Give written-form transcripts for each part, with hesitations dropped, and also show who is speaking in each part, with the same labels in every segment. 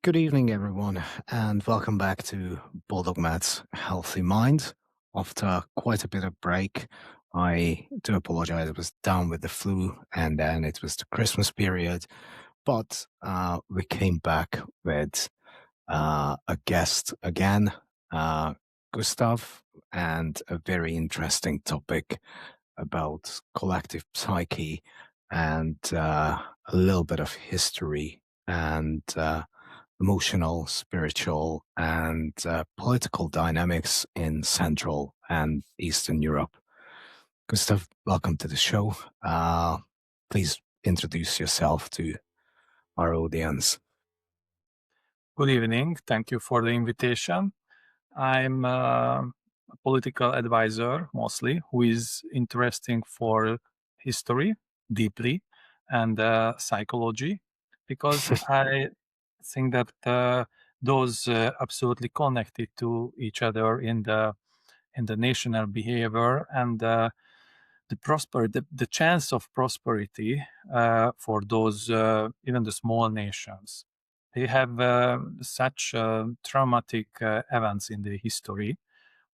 Speaker 1: Good evening, everyone, and welcome back to Bulldog Matt's Healthy Mind. After quite a bit of break, I do apologize. I was down with the flu, and then it was the Christmas period. But we came back with a guest again, uh, Gustav, and a very interesting topic about collective psyche and a little bit of history and emotional, spiritual, and political dynamics in Central and Eastern Europe. Gustav, welcome to the show. Please introduce yourself to our audience.
Speaker 2: Good evening. Thank you for the invitation. I'm a political advisor mostly who is interesting for history deeply and psychology because I think that those absolutely connected to each other in the national behavior and the chance of prosperity for those even the small nations. They have such traumatic events in the history,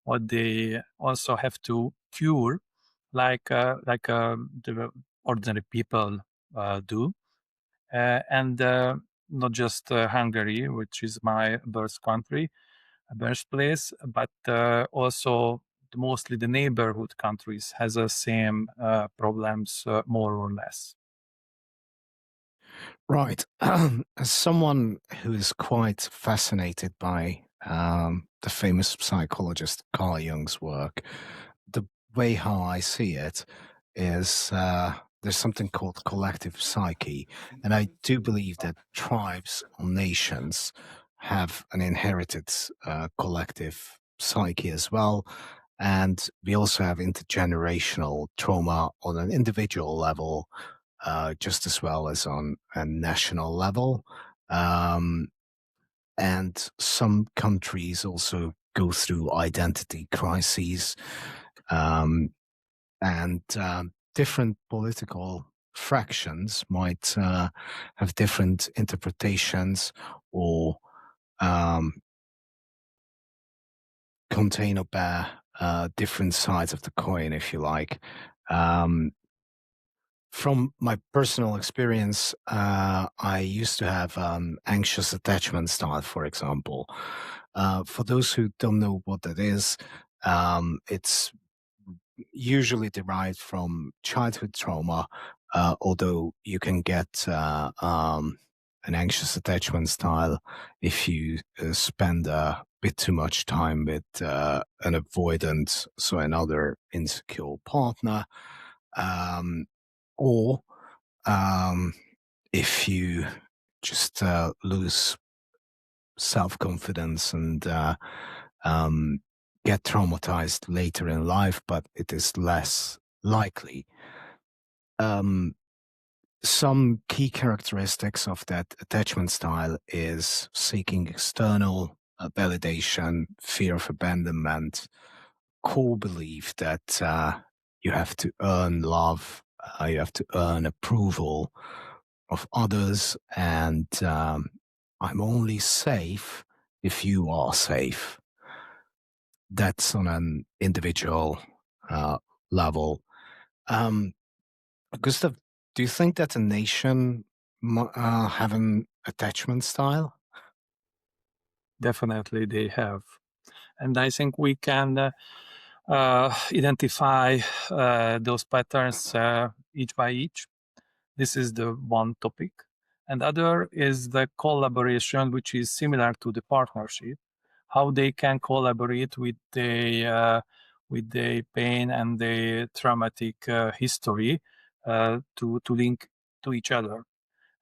Speaker 2: what they also have to cure, like the ordinary people do, and not just Hungary, which is my birth country, birthplace, but also mostly the neighborhood countries has the same problems, more or less.
Speaker 1: Right. As someone who is quite fascinated by the famous psychologist Carl Jung's work, the way how I see it is there's something called collective psyche. And I do believe that tribes or nations have an inherited collective psyche as well. And we also have intergenerational trauma on an individual level just as well as on a national level. Um, and some countries also go through identity crises, um, and different political fractions might have different interpretations or um, contain or bear different sides of the coin, if you like. Um, From my personal experience, I used to have anxious attachment style, for example. For those who don't know what that is, it's usually derived from childhood trauma, although you can get an anxious attachment style if you spend a bit too much time with an avoidant, so another insecure partner. Um, or um, if you just lose self-confidence and um, get traumatized later in life, but it is less likely. Um, some key characteristics of that attachment style is seeking external validation, fear of abandonment, core belief that you have to earn love, you have to earn approval of others, and I'm only safe if you are safe. That's on an individual uh, level. Um, Gustav, do you think that a nation have an attachment style?
Speaker 2: Definitely, they have, and I think we can identify those patterns each by each. This is the one topic, and other is the collaboration, which is similar to the partnership. How they can collaborate with the pain and the traumatic history to link to each other.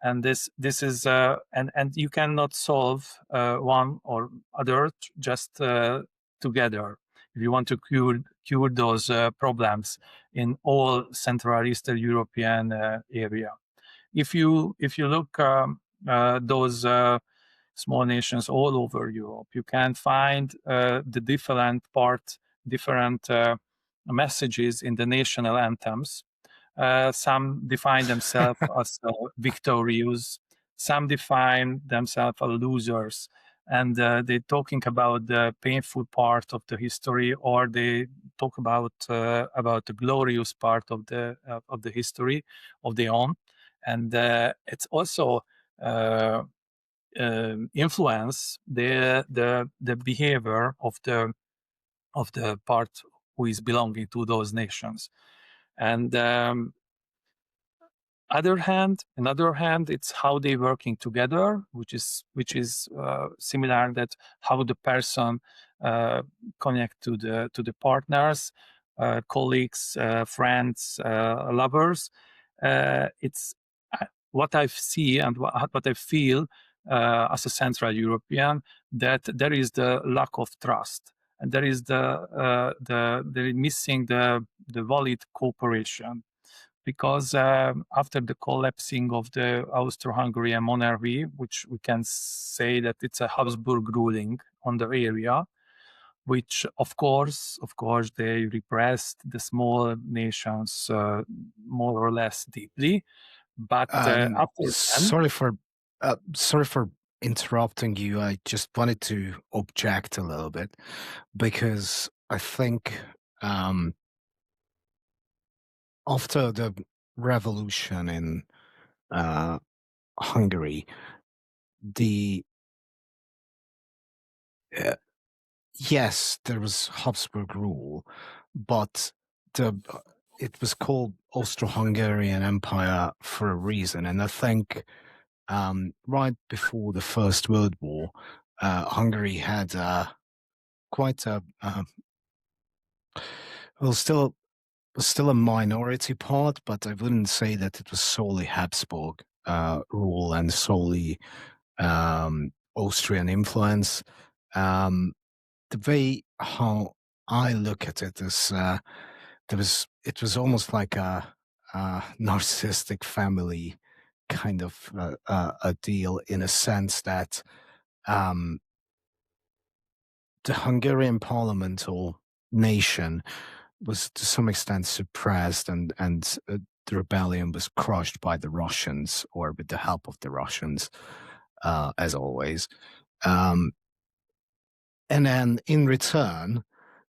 Speaker 2: And this is and you cannot solve one or other just together if you want to cure those problems in all Central Eastern European area. If you look those small nations all over Europe, you can find the different messages in the national anthems. Some define themselves as victorious, some define themselves as losers, and they're talking about the painful part of the history, or they talk about the glorious part of the history of their own, and it's also influence the behavior of the part who is belonging to those nations. And another hand, it's how they working together, which is similar, that how the person connect to the partners, colleagues, friends, lovers. It's what I see and what I feel as a Central European, that there is the lack of trust, and there is the missing the valid cooperation. Because after the collapsing of the Austro-Hungarian monarchy, which we can say that it's a Habsburg ruling on the area, which of course they repressed the small nations more or less deeply. But after then,
Speaker 1: Sorry for interrupting you. I just wanted to object a little bit because I think after the revolution in Hungary, the uh, yes, there was Habsburg rule, but the it was called Austro-Hungarian Empire for a reason, and I think right before the First World War, Hungary had quite a well, still a minority part, but I wouldn't say that it was solely Habsburg rule and solely Austrian influence. The way how I look at it is it was almost like a narcissistic family kind of a deal, in a sense that um, the Hungarian parliament or nation was to some extent suppressed, and the rebellion was crushed by the Russians, or with the help of the Russians, as always. Um, and then in return,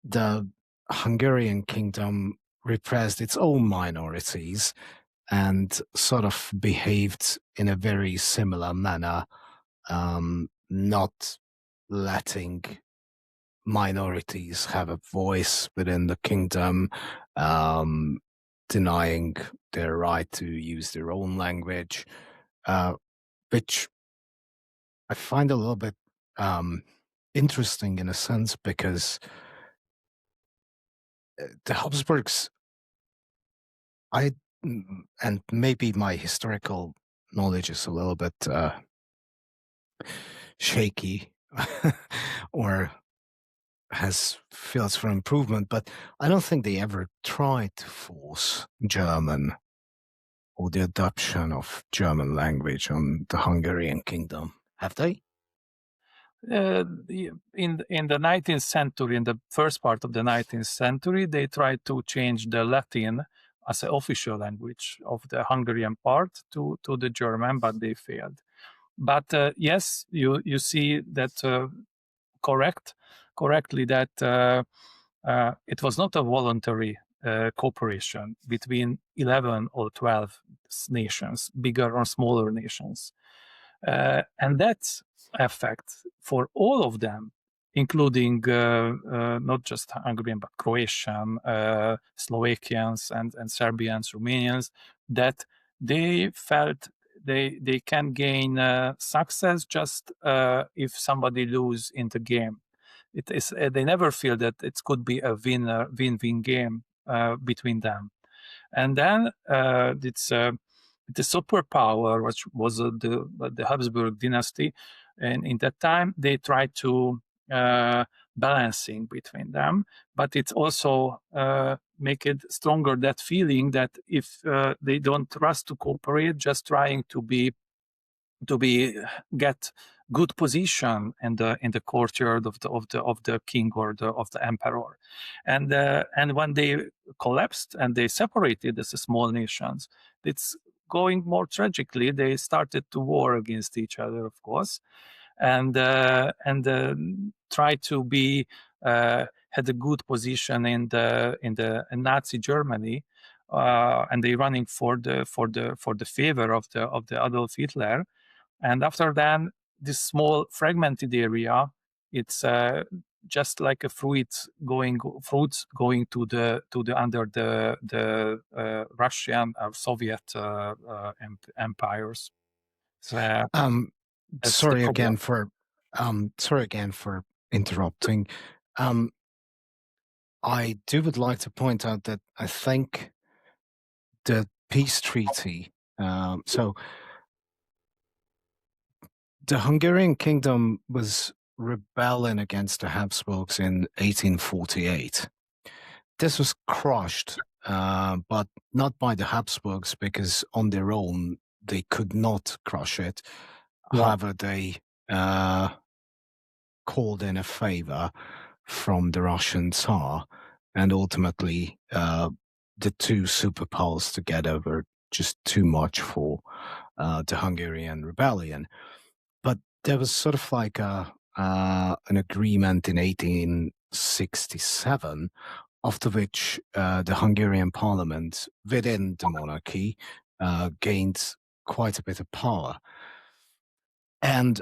Speaker 1: the Hungarian kingdom repressed its own minorities and sort of behaved in a very similar manner, not letting minorities have a voice within the kingdom, denying their right to use their own language, which I find a little bit interesting in a sense, because the Habsburgs, I and maybe my historical knowledge is a little bit shaky or has fields for improvement, but I don't think they ever tried to force German or the adoption of German language on the Hungarian kingdom. Have they?
Speaker 2: in the 19th century, in the first part of the 19th century, they tried to change the Latin as an official language of the Hungarian part to the German, but they failed. But yes, you see that correctly that it was not a voluntary cooperation between 11 or 12 nations, bigger or smaller nations. And that effect for all of them, including not just Hungarian, but Croatian, Slovakians, and Serbians, Romanians, that they felt they can gain success just if somebody lose in the game. It is they never feel that it could be a win-win game between them. And then it's the superpower, which was the Habsburg dynasty, and in that time they tried to balancing between them, but it's also make it stronger, that feeling that if they don't trust to cooperate, just trying to get good position in the courtyard of the king or of the emperor, and when they collapsed and they separated as small nations, it's going more tragically, they started to war against each other, of course, and try to be had a good position in in Nazi Germany, and they running for the favor of the Adolf Hitler. And after that, this small fragmented area, it's just like a fruits going to the under the Russian or Soviet empires. So that's the
Speaker 1: Sorry
Speaker 2: problem.
Speaker 1: again for interrupting. Um, I would like to point out that I think the peace treaty. So the Hungarian kingdom was rebelling against the Habsburgs in 1848. This was crushed, but not by the Habsburgs because on their own they could not crush it.
Speaker 2: Yeah.
Speaker 1: However, they called in a favor from the Russian Tsar, and ultimately the two superpowers together were just too much for the Hungarian rebellion. But there was sort of like an agreement in 1867, after which the Hungarian parliament within the monarchy gained quite a bit of power. And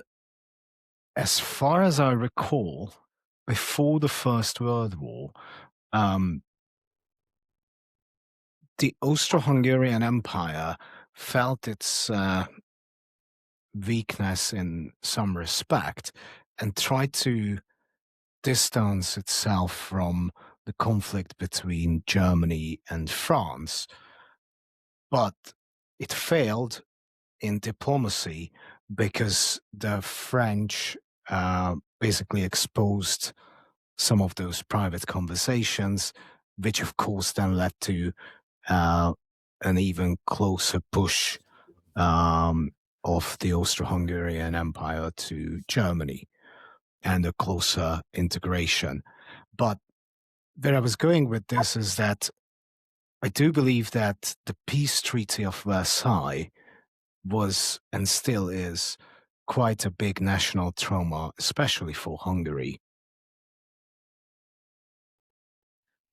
Speaker 1: as far as I recall, before the First World War, um, the Austro-Hungarian Empire felt its weakness in some respect and tried to distance itself from the conflict between Germany and France. But it failed in diplomacy because the French basically exposed some of those private conversations, which of course then led to an even closer push of the Austro-Hungarian Empire to Germany and a closer integration. But where I was going with this is that I do believe that the peace treaty of Versailles was and still is quite a big national trauma, especially for Hungary.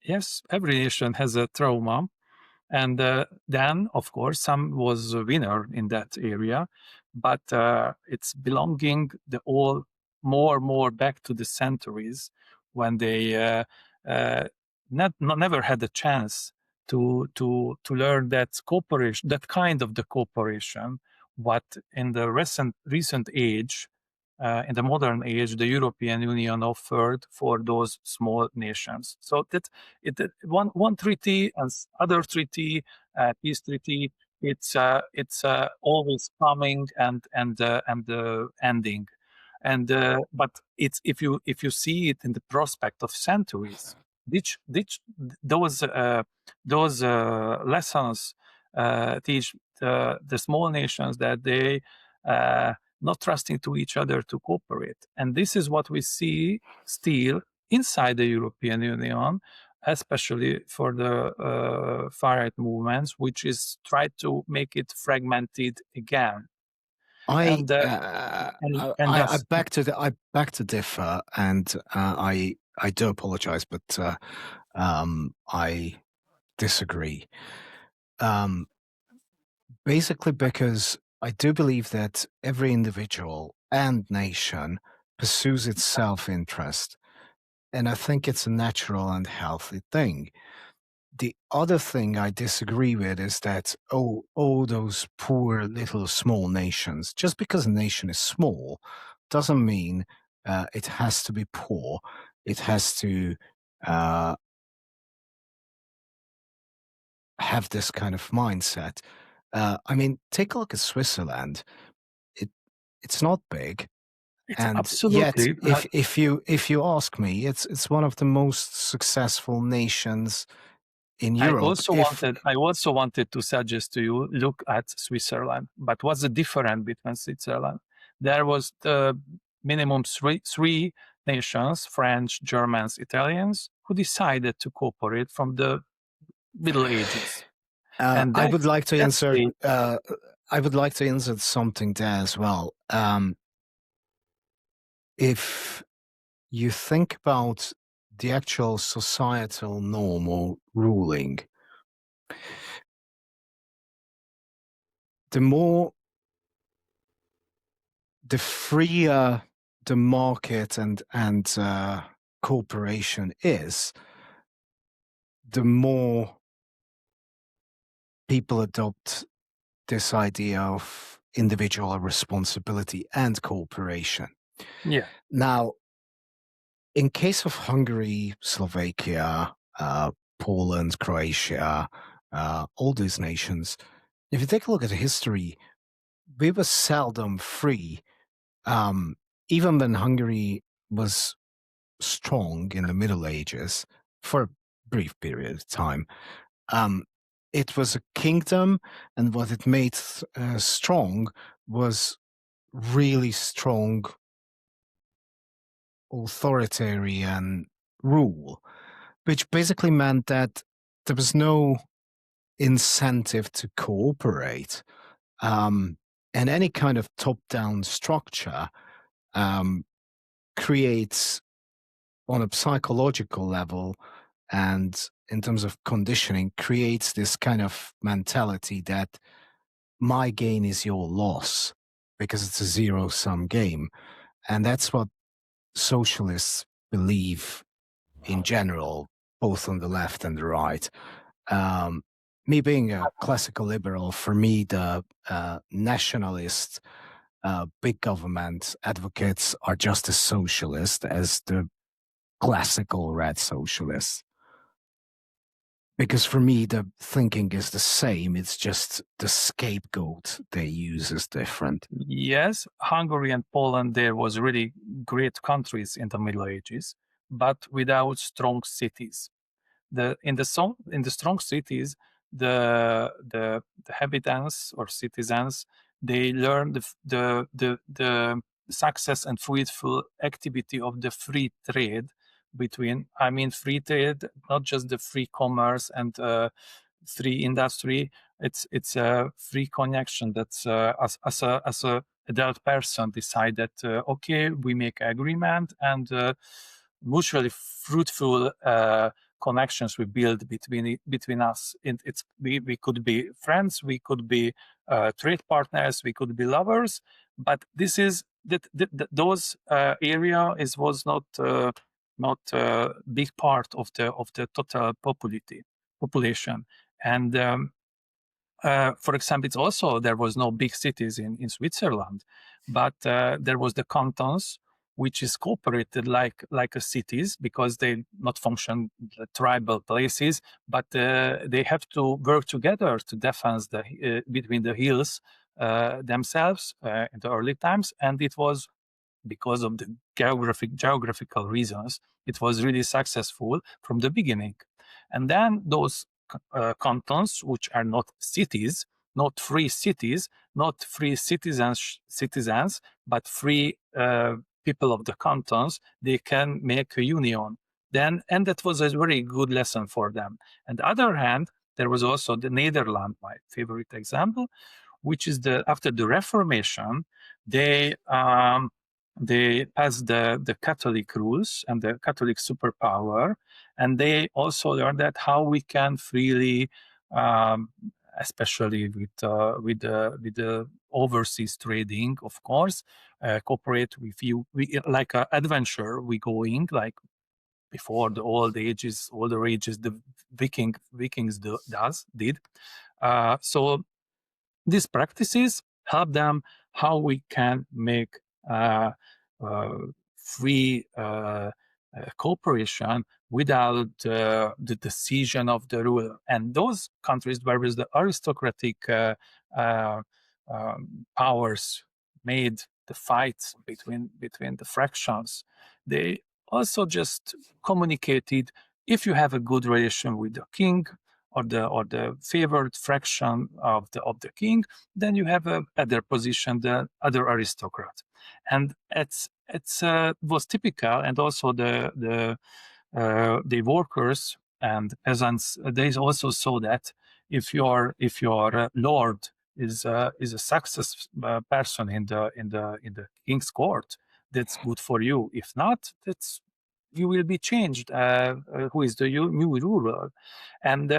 Speaker 2: Yes, every nation has a trauma. And then, of course, some was a winner in that area, but it's belonging the all more back to the centuries when they never had a chance to learn that cooperation, that kind of the cooperation, what in the recent age, in the modern age, the European Union offered for those small nations. So that one treaty and other treaty, peace treaty, it's always coming and ending, and but it's if you see it in the prospect of centuries, which those lessons teach the small nations that they not trusting to each other to cooperate. And this is what we see still inside the European Union, especially for the far-right movements, which is try to make it fragmented again.
Speaker 1: I
Speaker 2: And
Speaker 1: uh, I
Speaker 2: yes,
Speaker 1: beg to differ, and I do apologize, but I disagree. Um, Basically, because I do believe that every individual and nation pursues its self-interest, and I think it's a natural and healthy thing. The other thing I disagree with is that, oh, those poor little small nations, just because a nation is small doesn't mean it has to be poor. It has to uh, have this kind of mindset. I mean, take a look at Switzerland. It it's not big,
Speaker 2: it's
Speaker 1: and yet,
Speaker 2: absolutely.
Speaker 1: if you ask me, it's one of the most successful nations in Europe. If
Speaker 2: I also wanted to suggest to you look at Switzerland. But what's the difference between Switzerland? There was the minimum three nations, French, Germans, Italians, who decided to cooperate from the Middle Ages. And
Speaker 1: I would like to
Speaker 2: that's
Speaker 1: insert.
Speaker 2: the
Speaker 1: I would like to insert something there as well. If you think about the actual societal norm or ruling, the freer the market and corporation is, the more people adopt this idea of individual responsibility and cooperation.
Speaker 2: yeah.
Speaker 1: Now, in case of Hungary, Slovakia, Poland, Croatia, all these nations, if you take a look at history, we were seldom free. Even when Hungary was strong in the Middle Ages for a brief period of time, it was a kingdom, and what it made strong was really strong authoritarian rule, which basically meant that there was no incentive to cooperate. And any kind of top-down structure creates, on a psychological level and in terms of conditioning, creates this kind of mentality that my gain is your loss because it's a zero-sum game. And that's what socialists believe in general, both on the left and the right. Me being a classical liberal, for me, the nationalist, big government advocates are just as socialist as the classical red socialists. Because for me, the thinking is the same. It's just the scapegoat they use is different.
Speaker 2: Yes, Hungary and Poland, there was really great countries in the Middle Ages, but without strong cities. In the strong cities, the habitants or citizens, they learn the success and fruitful activity of the free trade between, I mean, free trade, not just the free commerce and free industry. It's a free connection. That's as a adult person decide that okay, we make agreement and mutually fruitful connections we build between us. We could be friends, we could be trade partners, we could be lovers, but this is those area was not big part of the total population. And for example, it's also there was no big cities in Switzerland, but there was the cantons, which is cooperated like a cities because they not function tribal places, but they have to work together to defend between the hills themselves in the early times, and it was because of the geographical reasons. It was really successful from the beginning, and then those cantons, which are not cities, not free cities, not free citizens, but free people of the cantons, they can make a union. Then, and that was a very good lesson for them. On the other hand, there was also the Netherlands, my favorite example, which is after the Reformation, they passed the Catholic rules and the Catholic superpower, and they also learned that how we can freely, especially with the overseas trading, of course, cooperate with you. We like an adventure. We going like before the older ages, the Vikings did. So these practices help them how we can make free cooperation without the decision of the ruler. And those countries where the aristocratic powers made the fights between the fractions, they also just communicated, if you have a good relation with the king or the favored fraction of the king, then you have a better position than other aristocrats. And it's was typical, and also the workers and peasants, they also saw that if your lord is a success person in the king's court, that's good for you. If not, that's you will be changed. Who is the new ruler? And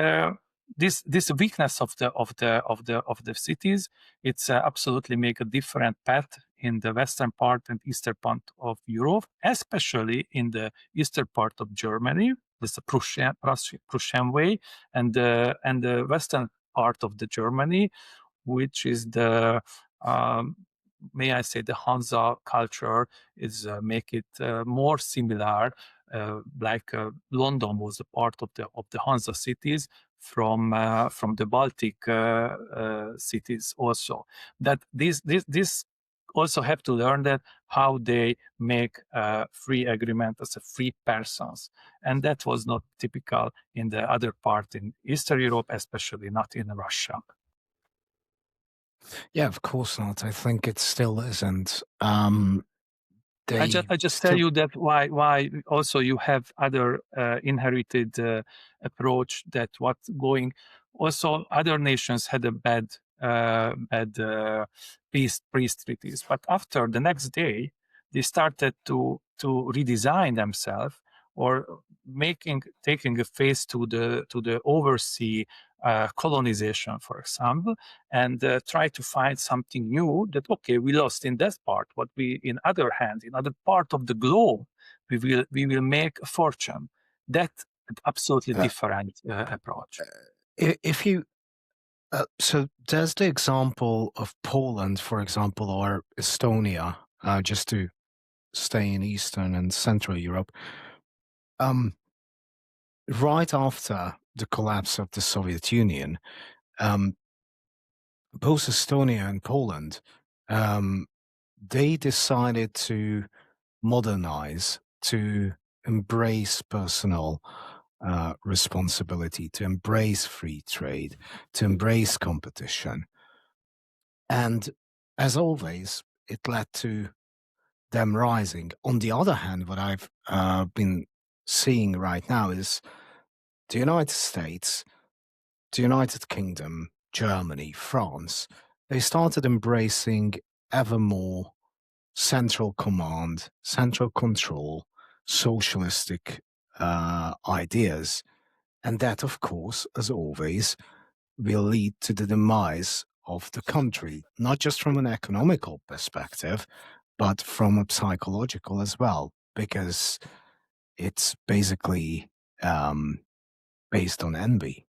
Speaker 2: this weakness of the cities, it's absolutely make a different path in the western part and eastern part of Europe, especially in the eastern part of Germany. This is the Prussian way, and the western part of the Germany, which is the may I say the Hansa culture, is make it more similar, like London was a part of the Hansa cities from the Baltic cities also. That this also have to learn that how they make free agreement as a free persons, and that was not typical in the other part in Eastern Europe, especially not in Russia.
Speaker 1: Yeah, of course not. I think it still isn't.
Speaker 2: I just tell
Speaker 1: Still,
Speaker 2: you that why also you have other inherited approach that what going also other nations had a bad peace treaties, but after the next day they started to redesign themselves or taking a face to the oversea colonization, for example, and try to find something new that, okay, we lost in that part, but we, in other hand, in other part of the globe, we will make a fortune. That absolutely
Speaker 1: uh,
Speaker 2: different approach.
Speaker 1: if you so there's the example of Poland, for example, or Estonia, just to stay in Eastern and Central Europe. Right after the collapse of the Soviet Union, both Estonia and Poland, they decided to modernize, to embrace personal responsibility, to embrace free trade, to embrace competition. And as always, it led to them rising. On the other hand, what I've been seeing right now is the United States, the United Kingdom, Germany, France, they started embracing ever more central command, central control, socialistic ideas. And that, of course, as always, will lead to the demise of the country, not just from an economical perspective, but from a psychological as well, because it's basically based on envy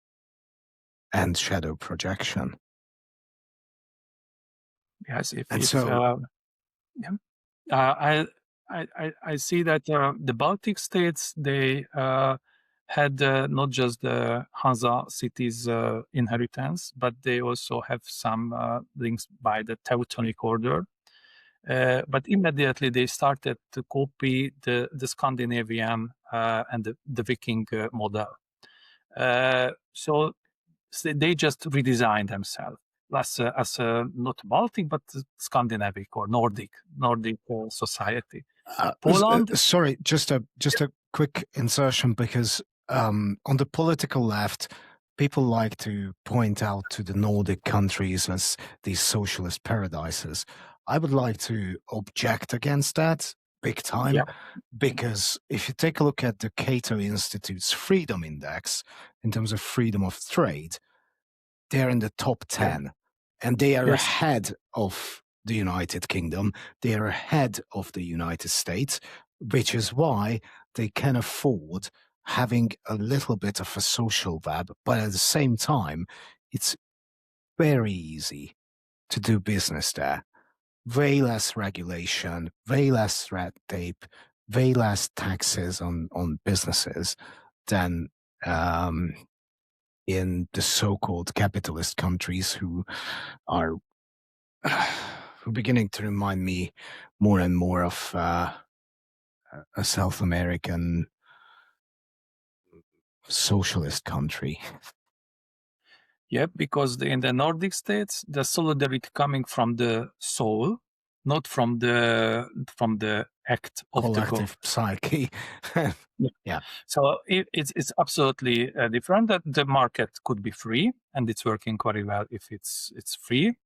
Speaker 1: and shadow projection.
Speaker 2: Yes, if
Speaker 1: And so,
Speaker 2: yeah. I see that the Baltic states, they had not just the Hansa cities inheritance, but they also have some links by the Teutonic Order. But immediately they started to copy the Scandinavian and the Viking model. So they just redesigned themselves as a not Baltic but Scandinavic or Nordic society. Poland,
Speaker 1: sorry, just a quick insertion, because on the political left, people like to point out to the Nordic countries as these socialist paradises. I would like to object against that big time,
Speaker 2: yeah,
Speaker 1: because if you take a look at the Cato Institute's Freedom Index in terms of freedom of trade, they're in the top 10, and they are
Speaker 2: yes,
Speaker 1: ahead of the United Kingdom. They are ahead of the United States, which is why they can afford having a little bit of a social web, but at the same time, it's very easy to do business there. Way less regulation, way less red tape, way less taxes on businesses than in the so-called capitalist countries who are beginning to remind me more and more of a South American socialist country.
Speaker 2: yeah, because in the Nordic states, the solidarity coming from the soul, not from the act of the
Speaker 1: collective psyche.
Speaker 2: Yeah.
Speaker 1: Yeah.
Speaker 2: So it's absolutely different. That the market could be free, and it's working very well if it's free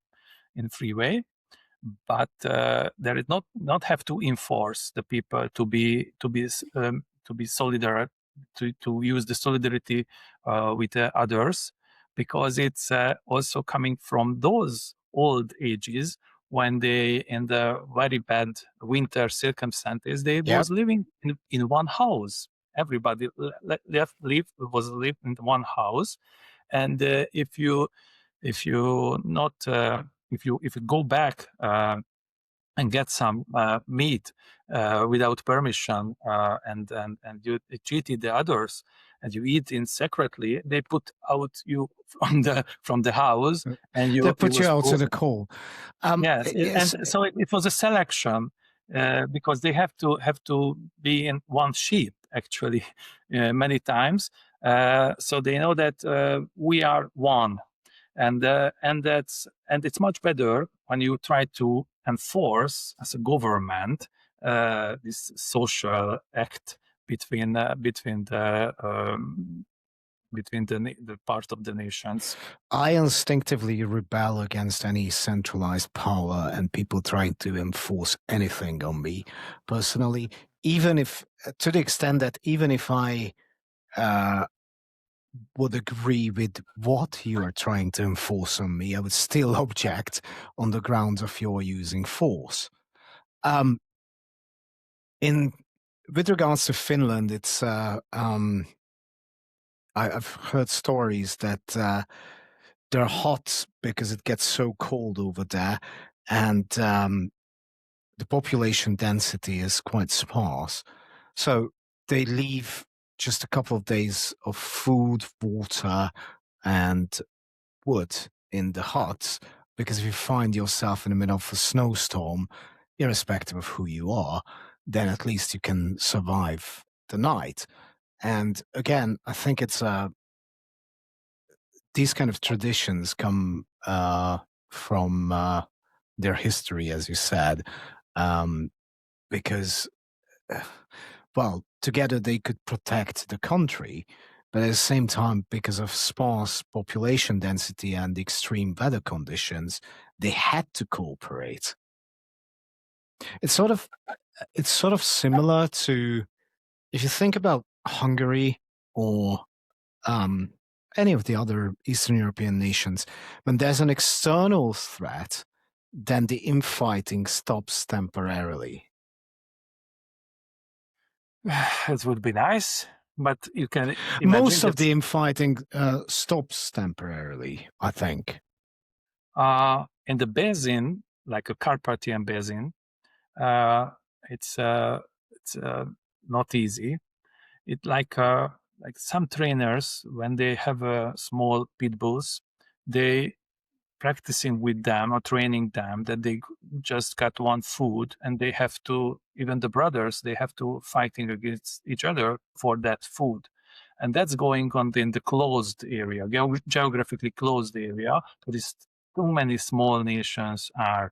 Speaker 2: in free way. But there is not have to enforce the people to be solidar, to use the solidarity with others, because it's also coming from those old ages when they, in the very bad winter circumstances, they
Speaker 1: Yeah.
Speaker 2: was living in one house. Everybody was lived in one house, and if you go back and get some meat without permission, and you cheated the others, and you eat in secretly, they put out you from the house, and
Speaker 1: They
Speaker 2: you
Speaker 1: put you
Speaker 2: was
Speaker 1: out to the
Speaker 2: frozen.
Speaker 1: cold.
Speaker 2: Yes,
Speaker 1: Yes.
Speaker 2: and so it was a selection, because they have to be in one sheep actually many times, so they know that we are one, and it's much better when you try to enforce as a government this social act between the part of the nations.
Speaker 1: I instinctively rebel against any centralized power and people trying to enforce anything on me personally, even if, to the extent that even if I would agree with what you are trying to enforce on me, I would still object on the grounds of your using force. Um, in with regards to Finland, it's I've heard stories that they're hot because it gets so cold over there, and the population density is quite sparse. So they leave just a couple of days of food, water, and wood in the huts, because if you find yourself in the middle of a snowstorm, irrespective of who you are, then at least you can survive the night. And again, I think it's these kind of traditions come from their history, as you said, because, well, together they could protect the country, but at the same time, because of sparse population density and extreme weather conditions, they had to cooperate. It's sort of similar to, if you think about Hungary or um, any of the other Eastern European nations, when there's an external threat, then the infighting stops temporarily.
Speaker 2: It would be nice, but you can imagine
Speaker 1: Most of
Speaker 2: that
Speaker 1: the infighting stops temporarily, I think.
Speaker 2: in the basin, like a Carpathian basin, uh, it's not easy. It like some trainers, when they have small pit bulls, they practicing with them or training them that they just got one food, and they have to, even the brothers, they have to fighting against each other for that food. And that's going on in the closed area, geographically closed area. But it's too many small nations are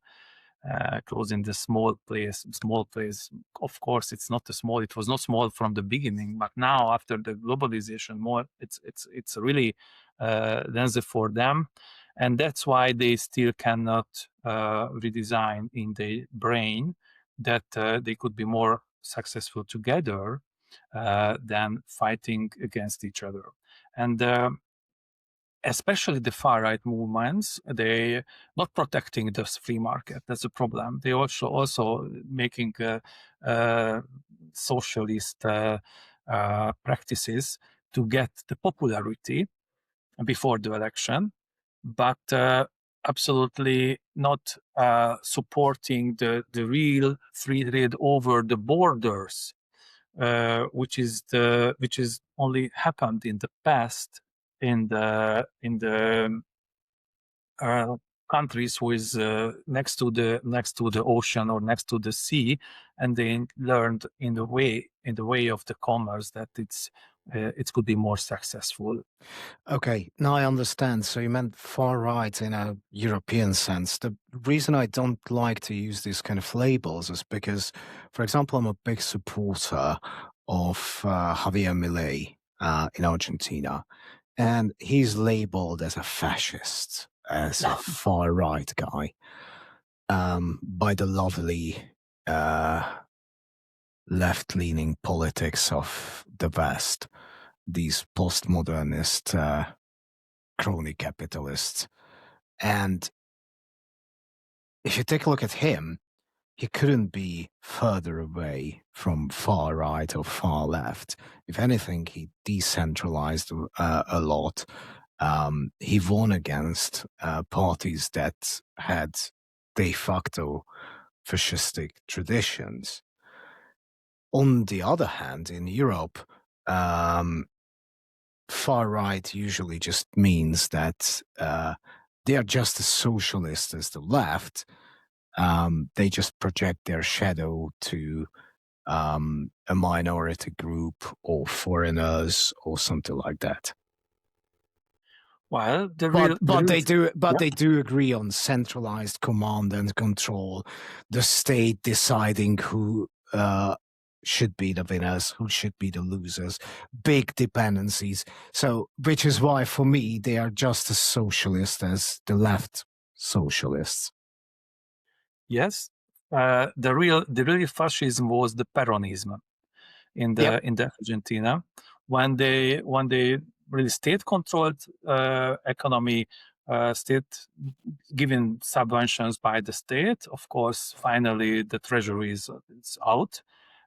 Speaker 2: closing the small place. Of course, it's not a small. It was not small from the beginning, but now after the globalization, more it's really denser for them, and that's why they still cannot redesign in the brain that they could be more successful together than fighting against each other. And especially the far right movements, they not protecting this free market. That's a problem. They also making socialist practices to get the popularity before the election, but absolutely not supporting the real free trade over the borders, which is only happened in the past in the countries with next to the ocean or next to the sea, and they learned in the way of the commerce that it's it could be more successful.
Speaker 1: Okay, now I understand. So you meant far right in a European sense. The reason I don't like to use these kind of labels is because, for example, I'm a big supporter of Javier Milei in Argentina, and he's labeled as a fascist, as a far right guy, by the lovely left leaning politics of the West, these postmodernist crony capitalists. And if you take a look at him, he couldn't be further away from far right or far left. If anything, he decentralized a lot. He won against parties that had de facto fascistic traditions. On the other hand, in Europe, far right usually just means that they are just as socialist as the left. They just project their shadow to a minority group or foreigners or something like that.
Speaker 2: Well,
Speaker 1: But they do
Speaker 2: yeah.
Speaker 1: they do agree on centralized command and control, the state deciding who should be the winners, who should be the losers, big dependencies. So, which is why for me they are just as socialist as the left socialists.
Speaker 2: Yes, the real fascism was the Peronism in
Speaker 1: Yep.
Speaker 2: the Argentina when they really state controlled economy, state given subventions by the state. Of course, finally the treasury is out,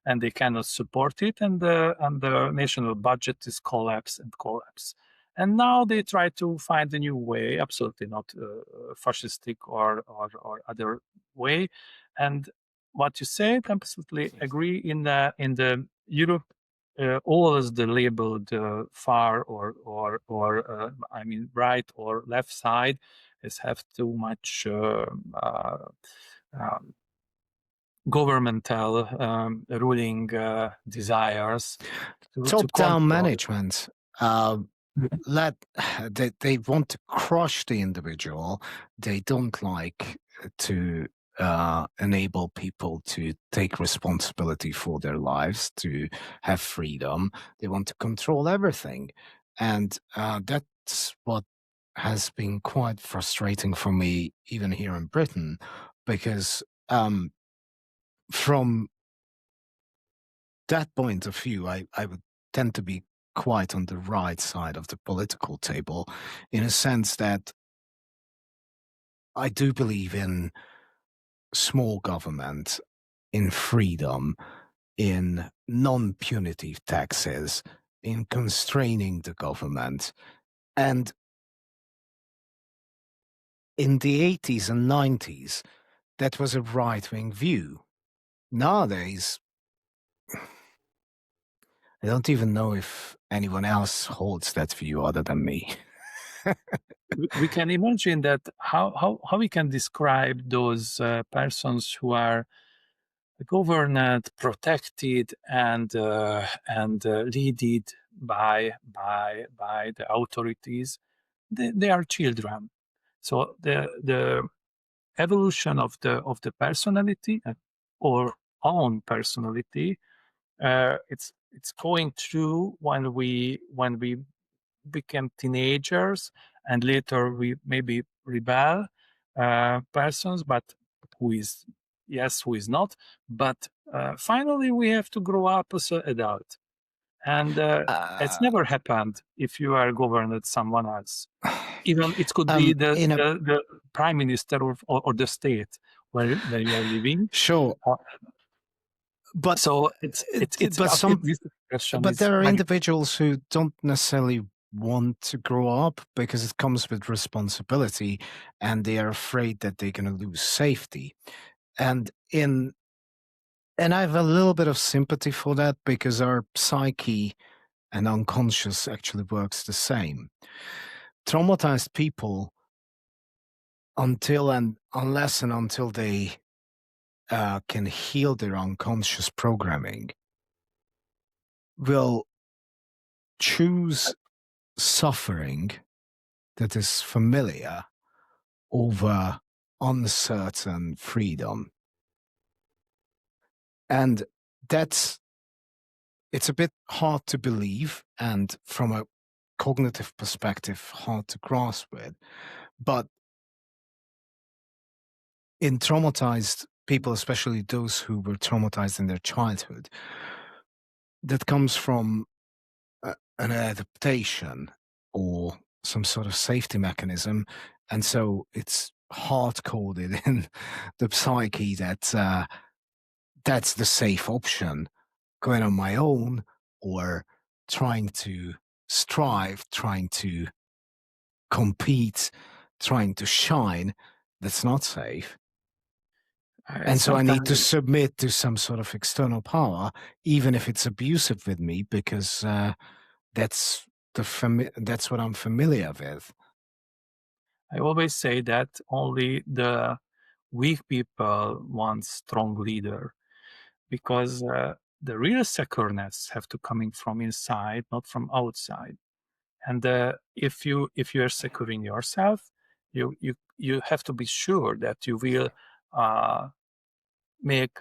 Speaker 2: and they cannot support it, and the national budget is collapse. And now they try to find a new way, absolutely not fascistic or other way. And what you said, I absolutely agree. In the Europe, always the labeled far or I mean right or left side is have too much um, governmental ruling desires to
Speaker 1: Top-down
Speaker 2: control.
Speaker 1: management. Let they want to crush the individual. They don't like to enable people to take responsibility for their lives, to have freedom. They want to control everything, and that's what has been quite frustrating for me, even here in Britain, because from that point of view, I would tend to be quite on the right side of the political table, in a sense that I do believe in small government, in freedom, in non-punitive taxes, in constraining the government. And in the 80s and 90s, that was a right-wing view. Nowadays, I don't even know if anyone else holds that view other than me.
Speaker 2: We can imagine that how we can describe those persons who are governed, protected, and leaded by the authorities. They are children. So the evolution of the personality or own personality, it's going through when we became teenagers, and later we maybe rebel persons, but who is yes, who is not, but finally we have to grow up as an adult, and it's
Speaker 1: uh,
Speaker 2: never happened if you are governed someone else. Even it could be
Speaker 1: in a
Speaker 2: the prime minister or the state where you are living.
Speaker 1: sure,
Speaker 2: Uh,
Speaker 1: but
Speaker 2: so it's
Speaker 1: but some
Speaker 2: this question
Speaker 1: but
Speaker 2: is
Speaker 1: there are
Speaker 2: very.
Speaker 1: individuals who don't necessarily want to grow up because it comes with responsibility, and they are afraid that they're going to lose safety. And in and I have a little bit of sympathy for that, because our psyche and unconscious actually works the same. Traumatized people, unless and until they can heal their unconscious programming, will choose suffering that is familiar over uncertain freedom. And it's a bit hard to believe, and from a cognitive perspective, hard to grasp with. But in traumatized people, especially those who were traumatized in their childhood, that comes from an adaptation or some sort of safety mechanism. And so it's hard coded in the psyche that that's the safe option, going on my own or trying to strive, trying to compete, trying to shine. That's not safe. And so I need to submit to some sort of external power, even if it's abusive with me, because that's what I'm familiar with.
Speaker 2: I always say that only the weak people want strong leader, because the real secureness have to coming from inside, not from outside. And if you are securing yourself, you have to be sure that you will make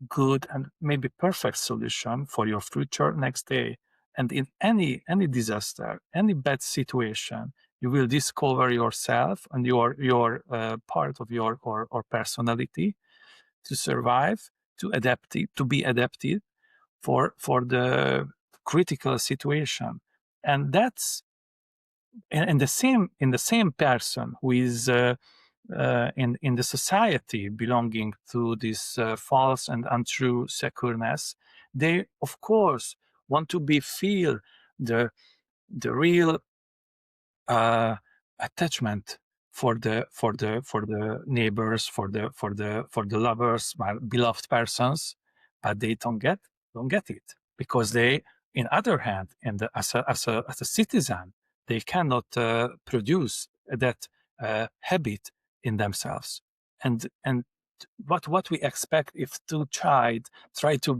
Speaker 2: good and maybe perfect solution for your future next day. And in any disaster, any bad situation, you will discover yourself and your part of your or personality to survive, to adapt it, to be adapted for the critical situation. And that's in the same person who is in the society belonging to this false and untrue secureness. They of course want to feel the real attachment for the neighbors, for the lovers, my beloved persons, but they don't get it, because they, in other hand, and as a citizen, they cannot produce that habit in themselves. And what we expect if two child try to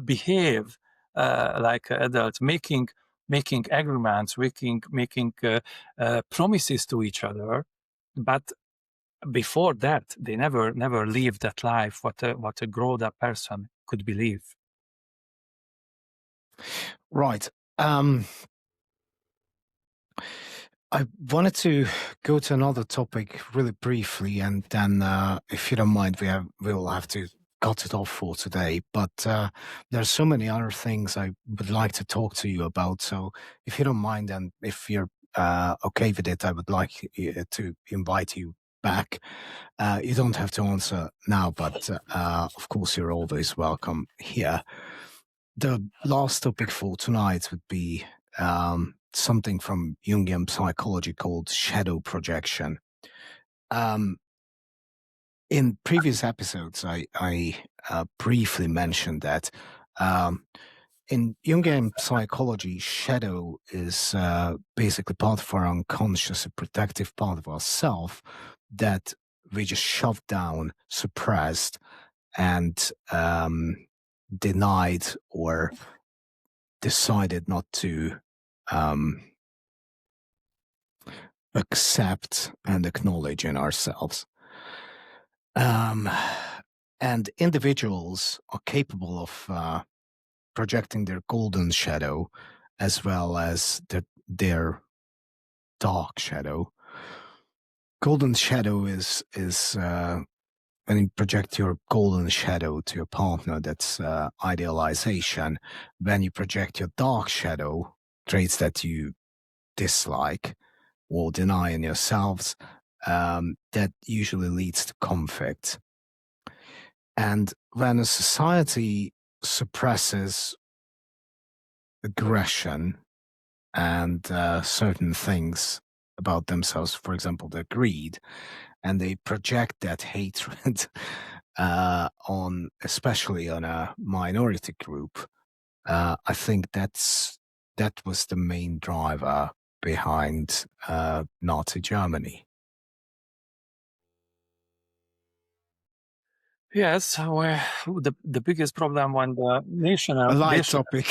Speaker 2: behave like adults, making agreements, making promises to each other, but before that they never live that life what a grown up person could believe.
Speaker 1: Right. I wanted to go to another topic really briefly, and then, if you don't mind, we'll have to cut it off for today. But there are so many other things I would like to talk to you about. So, if you don't mind, and if you're okay with it, I would like to invite you back. You don't have to answer now, but of course, you're always welcome here. The last topic for tonight would be something from Jungian psychology called shadow projection. In previous episodes, I briefly mentioned that in Jungian psychology, shadow is basically part of our unconscious, a protective part of ourself that we just shoved down, suppressed, and denied or decided not to accept and acknowledge in ourselves. And individuals are capable of projecting their golden shadow as well as their dark shadow. Golden shadow is when you project your golden shadow to your partner, that's idealization. When you project your dark shadow, traits that you dislike or deny in yourselves, that usually leads to conflict. And when a society suppresses aggression and certain things about themselves, for example, their greed, and they project that hatred especially on a minority group, I think that was the main driver behind Nazi Germany.
Speaker 2: Yes, well, the biggest problem when the
Speaker 1: A
Speaker 2: national
Speaker 1: light
Speaker 2: nation
Speaker 1: topic.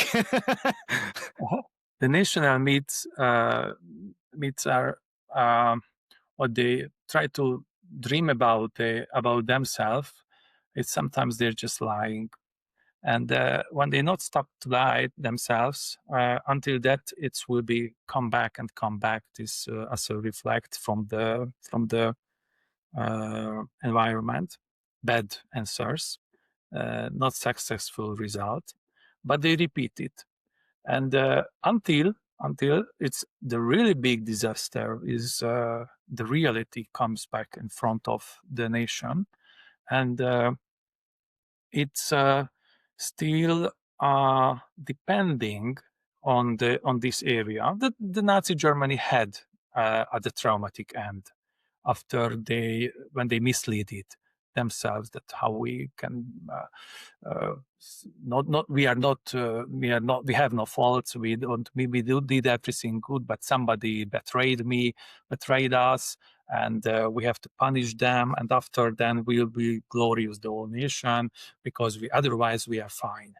Speaker 2: the national myths are what they try to dream about themselves. It's sometimes they're just lying, and when they not stop to lie themselves, until that it will be come back and come back. This as a reflect from the environment, bad answers, not successful result, but they repeat it, and until it's the really big disaster is the reality comes back in front of the nation, and it's still depending on this area that the Nazi Germany had at the traumatic end after when they mislead it themselves that how we can not we are not we have no faults, we did everything good, but somebody betrayed us, and we have to punish them, and after then we'll be glorious the whole nation because otherwise we are fine.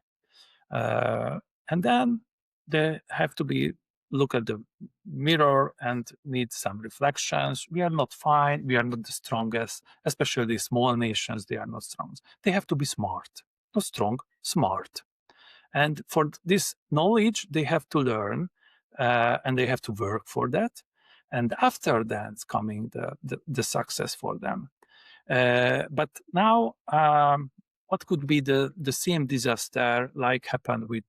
Speaker 2: uh, and then they have to be look at the mirror and need some reflections. We are not fine, we are not the strongest, especially the small nations, they are not strong. They have to be smart, not strong, smart. And for this knowledge they have to learn, and they have to work for that, and after that's coming the success for them. But now, what could be the same disaster like happened with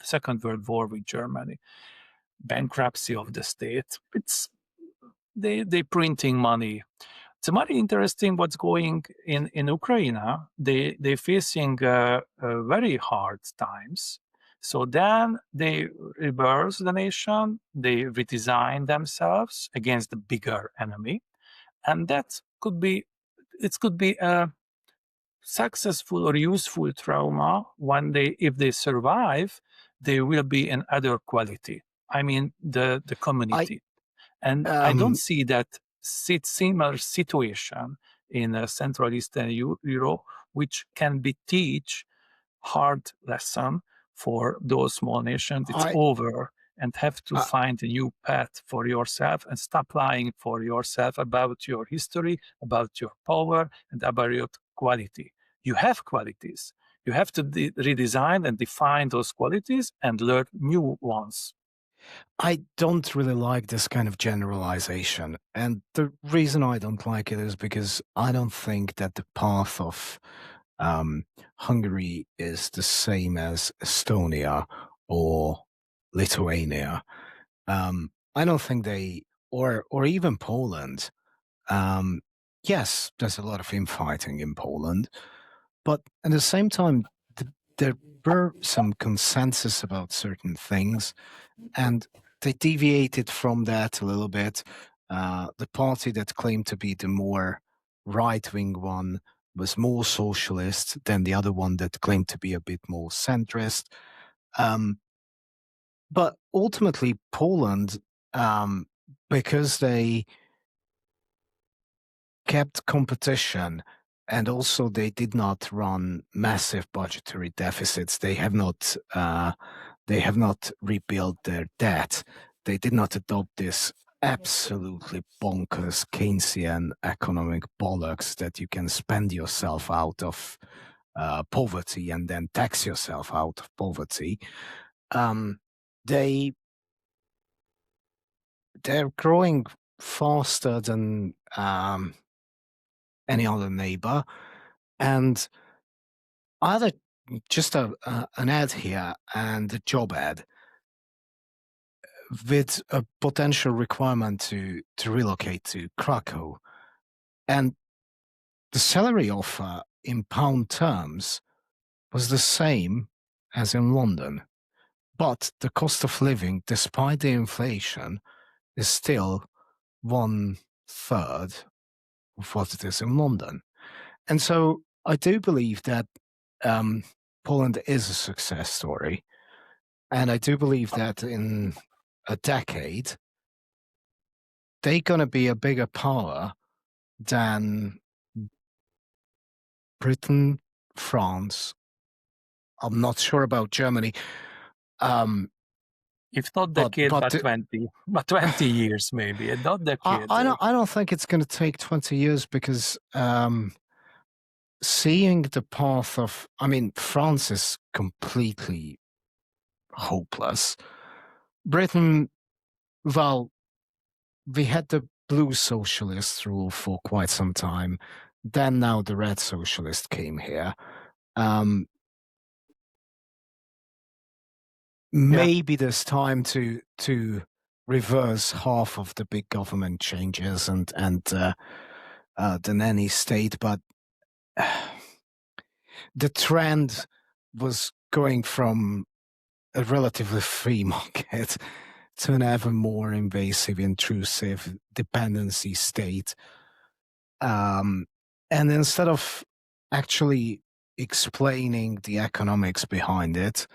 Speaker 2: Second World War with Germany? Bankruptcy of the state. It's they printing money. It's very interesting what's going in Ukraine. They facing very hard times. So then they reverse the nation. They redesign themselves against the bigger enemy, and that could be it could be a successful or useful trauma. When if they survive, they will be in other quality, I mean the
Speaker 1: I
Speaker 2: community. And I don't
Speaker 1: um
Speaker 2: see that similar situation in Central Eastern Europe, which can be teach hard lesson for those small nations. It's
Speaker 1: I
Speaker 2: over, and have to
Speaker 1: I
Speaker 2: find a new path for yourself and stop lying for yourself about your history, about your power, and about your quality. You have qualities. You have to redesign and define those qualities and learn new ones.
Speaker 1: I don't really like this kind of generalization. And the reason I don't like it is because I don't think that the path of um, Hungary is the same as Estonia or Lithuania. I don't think or even Poland. Um, yes, there's a lot of infighting in Poland, but at the same time, there were some consensus about certain things, and they deviated from that a little bit. The party that claimed to be the more right wing one was more socialist than the other one that claimed to be a bit more centrist. Um, but ultimately, Poland, um, because they kept competition and also they did not run massive budgetary deficits, they have not rebuilt their debt. They did not adopt this absolutely bonkers Keynesian economic bollocks that you can spend yourself out of poverty and then tax yourself out of poverty. Um, they they're growing faster than any other neighbor, and I had an ad here and a job ad with a potential requirement to relocate to Krakow. And the salary offer in pound terms was the same as in London. But the cost of living, despite the inflation, is still one third of what it is in London. And so I do believe that um, Poland is a success story. And I do believe that in a decade, they're going to be a bigger power than Britain, France. I'm not sure about Germany.
Speaker 2: If not
Speaker 1: But
Speaker 2: decade,
Speaker 1: but
Speaker 2: but 20 years maybe, and not decade.
Speaker 1: I don't think it's going to take 20 years because seeing the path of, I mean, France is completely hopeless. Britain, well, we had the blue socialist rule for quite some time. Then now the red socialist came here. Maybe there's time to reverse half of the big government changes and the nanny state, but the trend was going from a relatively free market to an ever more invasive, intrusive dependency state. And instead of actually explaining the economics behind it,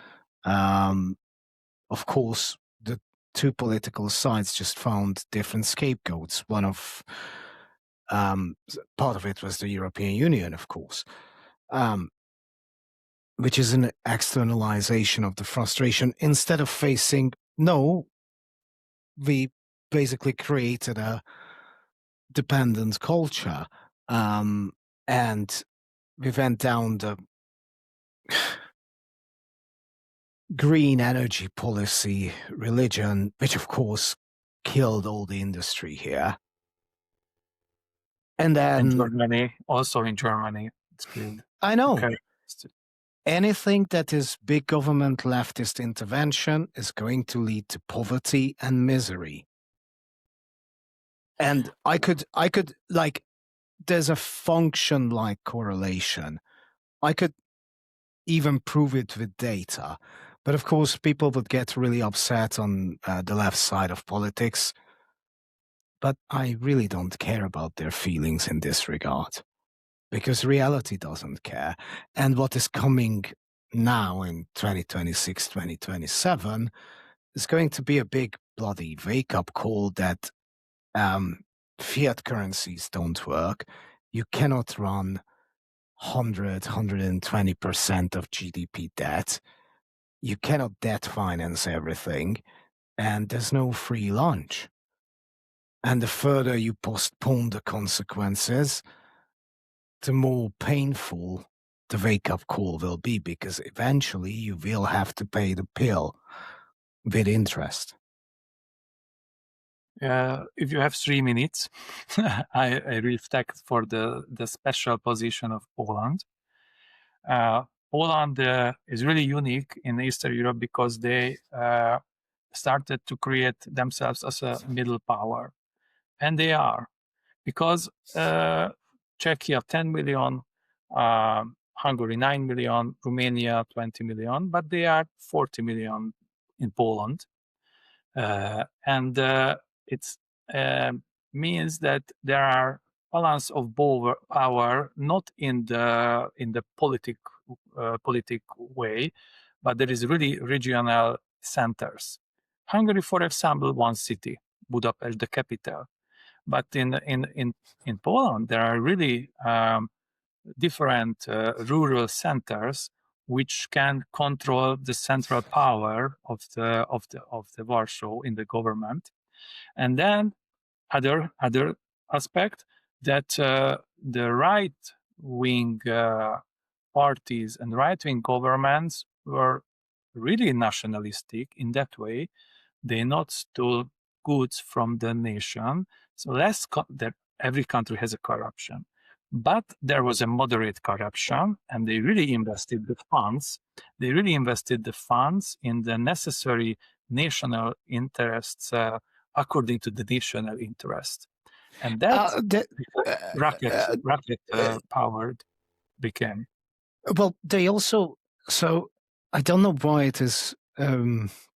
Speaker 1: of course, the two political sides just found different scapegoats. One of part of it was the European Union, of course, which is an externalization of the frustration. Instead of facing, no, we basically created a dependent culture, and we went down the green energy policy religion, which of course killed all the industry here. And then
Speaker 2: Germany, also in Germany, it's killed.
Speaker 1: I know.
Speaker 2: Okay.
Speaker 1: Anything that is big government leftist intervention is going to lead to poverty and misery. And I could like, there's a function-like correlation. I could even prove it with data. But of course, people would get really upset on the left side of politics. But I really don't care about their feelings in this regard, because reality doesn't care. And what is coming now in 2026, 2027 is going to be a big bloody wake-up call that fiat currencies don't work. You cannot run 120% of GDP debt. You cannot debt finance everything, and there's no free lunch. And the further you postpone the consequences, the more painful the wake-up call will be, because eventually you will have to pay the pill with interest.
Speaker 2: If you have 3 minutes, I reflect for the special position of Poland. Poland is really unique in Eastern Europe because they started to create themselves as a middle power. And they are, because Czechia 10 million, Hungary 9 million, Romania 20 million, but they are 40 million in Poland. And it means that there are balance of power, not in the politic way, but there is really regional centers. Hungary, for example, one city, Budapest, the capital. But in Poland, there are really different rural centers which can control the central power of the Warsaw in the government. And then other aspect that the right wing parties and right wing governments were really nationalistic in that way. They not stole goods from the nation. So that every country has a corruption. But there was a moderate corruption, and they really invested the funds. They really invested the funds in the necessary national interests according to the national interest. And that's rocket powered became.
Speaker 1: Well, they also, so I don't know why it is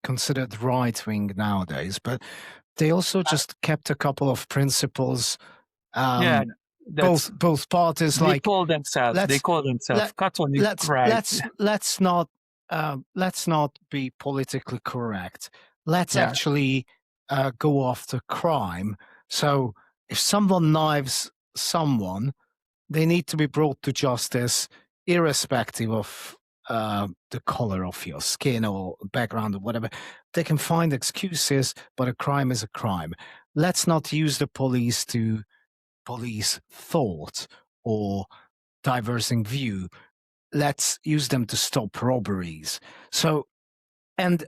Speaker 1: considered right-wing nowadays, but they also just kept a couple of principles. Both parties,
Speaker 2: they
Speaker 1: like,
Speaker 2: call themselves Catholic right.
Speaker 1: Let's not be politically correct. Let's actually go after crime. So if someone knives someone, they need to be brought to justice irrespective of the color of your skin or background or whatever. They can find excuses, but a crime is a crime. Let's not use the police to police thought or diverging view. Let's use them to stop robberies. So, and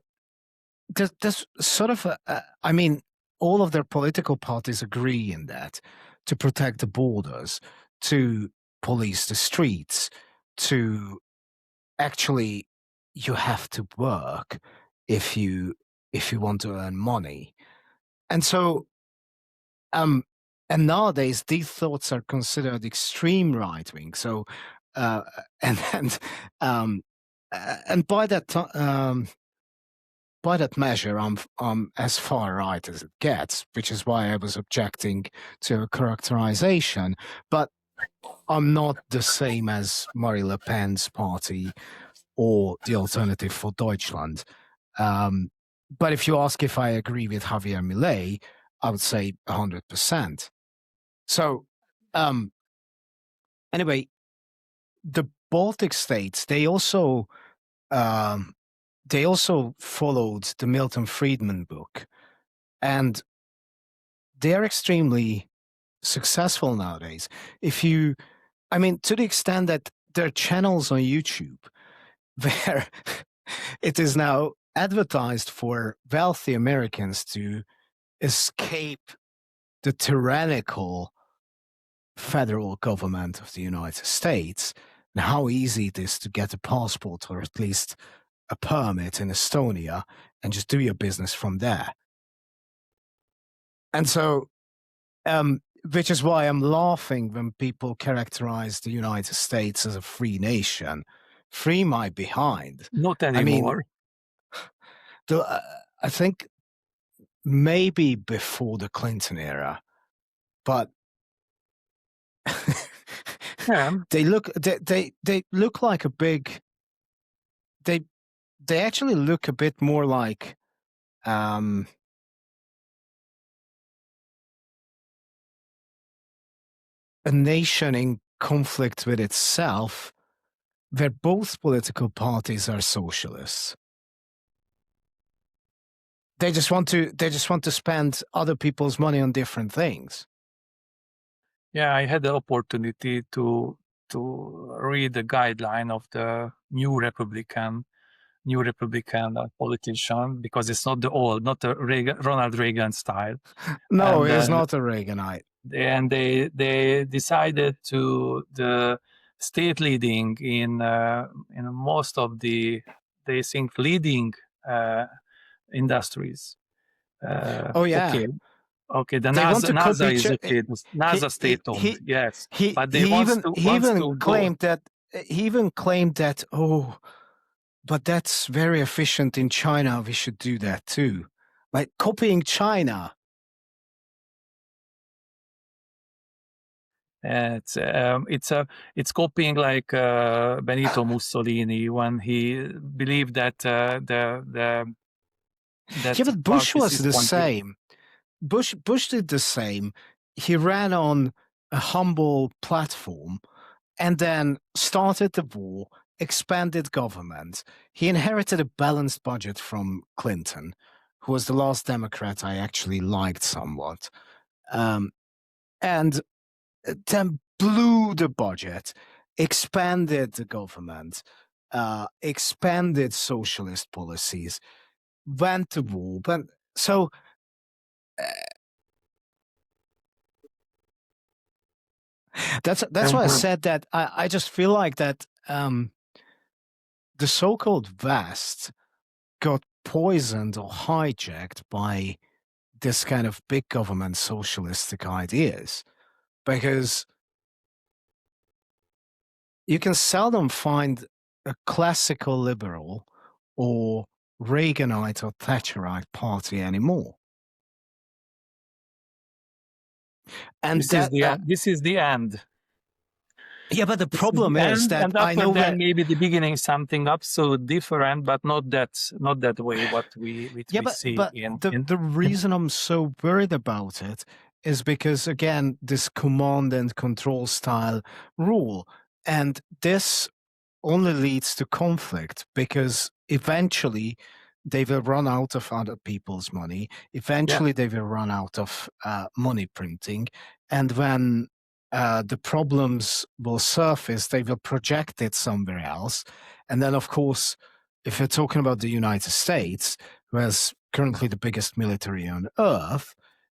Speaker 1: there's sort of I mean, all of their political parties agree in that, to protect the borders, to police the streets, to actually, you have to work if you want to earn money. And so and nowadays these thoughts are considered extreme right wing. So and and by that measure, I'm as far right as it gets, which is why I was objecting to a characterization. But I'm not the same as Marine Le Pen's party or the Alternative for Deutschland. But if you ask if I agree with Javier Milei, I would say 100%. So anyway, the Baltic states, they also followed the Milton Friedman book, and they're extremely successful nowadays. To the extent that there are channels on YouTube where it is now advertised for wealthy Americans to escape the tyrannical federal government of the United States, and how easy it is to get a passport or at least a permit in Estonia and just do your business from there. And so, which is why I'm laughing when people characterize the United States as a free nation. Free my behind.
Speaker 2: Not anymore.
Speaker 1: I think maybe before the Clinton era, but they look like a big. They actually look a bit more like a nation in conflict with itself, where both political parties are socialists. They just want to spend other people's money on different things.
Speaker 2: Yeah, I had the opportunity to read the guideline of the new Republican politician, because it's not not the Ronald Reagan style.
Speaker 1: No, he's not a Reaganite.
Speaker 2: And they decided to the state leading in most of the, they think, leading industries.
Speaker 1: Oh yeah.
Speaker 2: Okay, the NASA is okay. NASA state-owned, yes. But they
Speaker 1: he even claimed that, oh, but that's very efficient in China. We should do that too, like copying China.
Speaker 2: It's copying like Benito Mussolini, when he believed that
Speaker 1: but Bush was the same. Bush did the same. He ran on a humble platform and then started the war, expanded government. He inherited a balanced budget from Clinton, who was the last Democrat I actually liked somewhat. And then blew the budget, expanded the government, expanded socialist policies, went to war. But so that's why I said that I just feel like that the so-called West got poisoned or hijacked by this kind of big government socialistic ideas, because you can seldom find a classical liberal or Reaganite or Thatcherite party anymore. And
Speaker 2: this is the end.
Speaker 1: Yeah, but the problem is that
Speaker 2: and
Speaker 1: I know that
Speaker 2: maybe the beginning something absolutely different, but not that way. What we see.
Speaker 1: The reason I'm so worried about it is because, again, this command and control style rule. And this only leads to conflict because eventually they will run out of other people's money.
Speaker 2: Yeah.
Speaker 1: Eventually they will run out of money printing. And when the problems will surface, they will project it somewhere else. And then, of course, if you're talking about the United States, who has currently the biggest military on earth,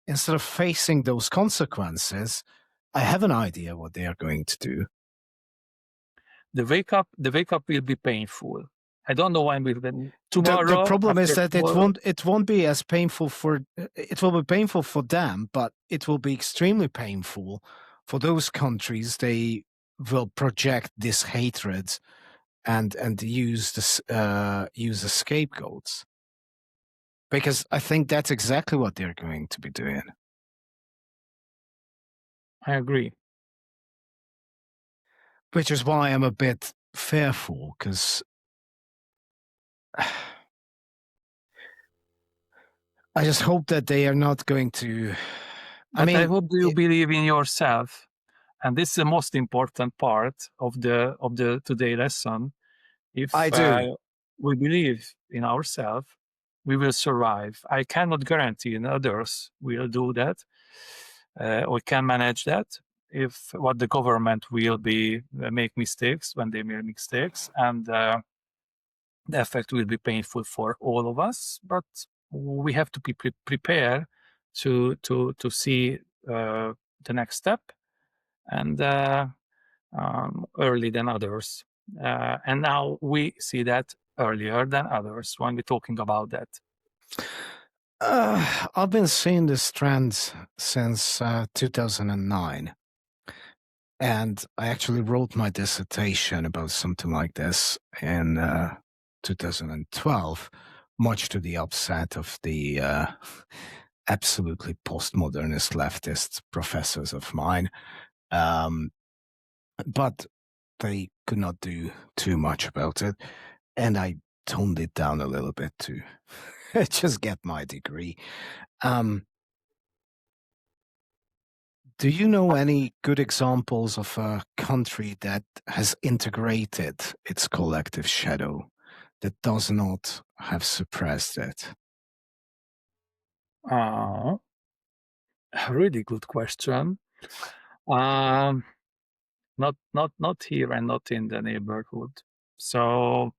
Speaker 1: instead of facing those consequences, I have an idea what they are going to do.
Speaker 2: The wake up will be painful. I don't know when we'll be
Speaker 1: The
Speaker 2: tomorrow.
Speaker 1: problem is
Speaker 2: After
Speaker 1: that
Speaker 2: tomorrow.
Speaker 1: it won't be as painful for it will be painful for them, but it will be extremely painful for those countries. They will project this hatred and use use the scapegoats, because I think that's exactly what they're going to be doing.
Speaker 2: I agree.
Speaker 1: Which is why I'm a bit fearful, because I just hope that they are not going to.
Speaker 2: But I hope you believe in yourself, and this is the most important part of the today lesson. If
Speaker 1: I do.
Speaker 2: we believe in ourselves, we will survive. I cannot guarantee others will do that or can manage that. If what the government will be make mistakes when they make mistakes, and the effect will be painful for all of us. But we have to be prepared to see the next step, and early than others. And now we see that earlier than others when we're talking about that.
Speaker 1: I've been seeing this trend since 2009. And I actually wrote my dissertation about something like this in 2012, much to the upset of the absolutely postmodernist leftist professors of mine. But they could not do too much about it. And I toned it down a little bit to just get my degree. Do you know any good examples of a country that has integrated its collective shadow, that does not have suppressed it?
Speaker 2: A really good question. Not here and not in the neighborhood. So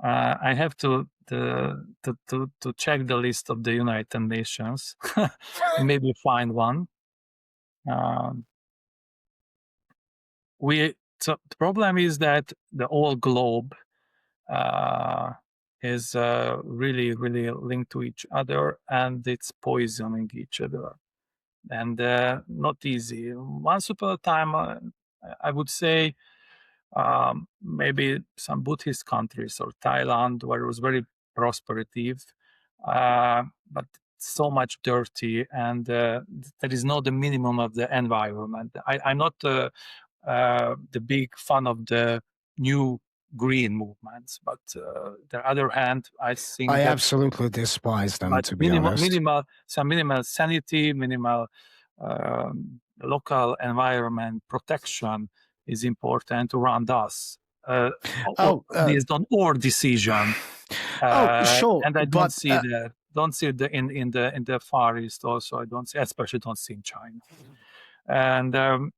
Speaker 2: I have to check the list of the United Nations and maybe find one. So the problem is that the whole globe is really linked to each other, and it's poisoning each other, and not easy. Once upon a time, I would say maybe some Buddhist countries or Thailand, where it was very prosperative, but so much dirty, and there is not the minimum of the environment. I'm not the big fan of the new green movements, but the other hand, I think
Speaker 1: I
Speaker 2: that
Speaker 1: absolutely despise them,
Speaker 2: but
Speaker 1: to be honest.
Speaker 2: minimal sanity, minimal local environment protection is important around us, based on our decision.
Speaker 1: Sure,
Speaker 2: and I
Speaker 1: but
Speaker 2: don't see the in the Far East also. I don't see, especially don't see in China. And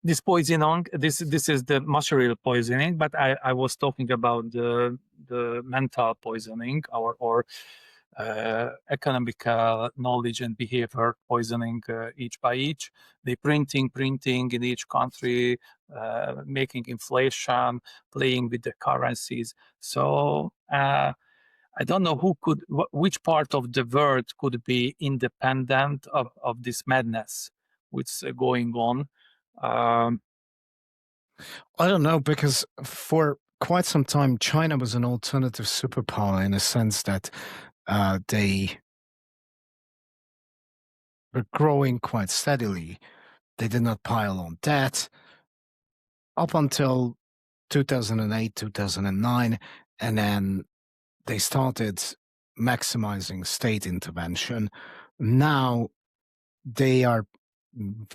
Speaker 2: this poisoning, this is the material poisoning, but I was talking about the mental poisoning or economical knowledge and behavior poisoning, each by each. They printing in each country, making inflation, playing with the currencies. So I don't know which part of the world could be independent of this madness which is going on.
Speaker 1: I don't know, because for quite some time, China was an alternative superpower in a sense that they were growing quite steadily. They did not pile on debt up until 2008, 2009, and then they started maximizing state intervention. Now they are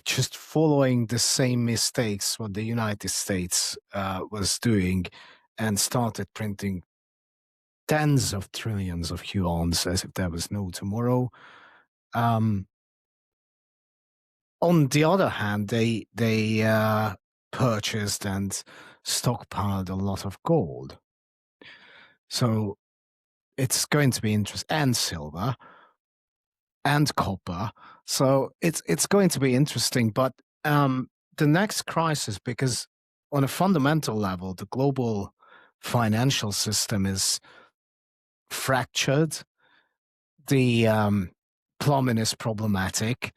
Speaker 1: just following the same mistakes what the United States was doing, and started printing tens of trillions of yuans as if there was no tomorrow. On the other hand, they purchased and stockpiled a lot of gold. So it's going to be interesting, and silver and copper. So it's going to be interesting. But the next crisis, because on a fundamental level, the global financial system is fractured. The plumbing is problematic.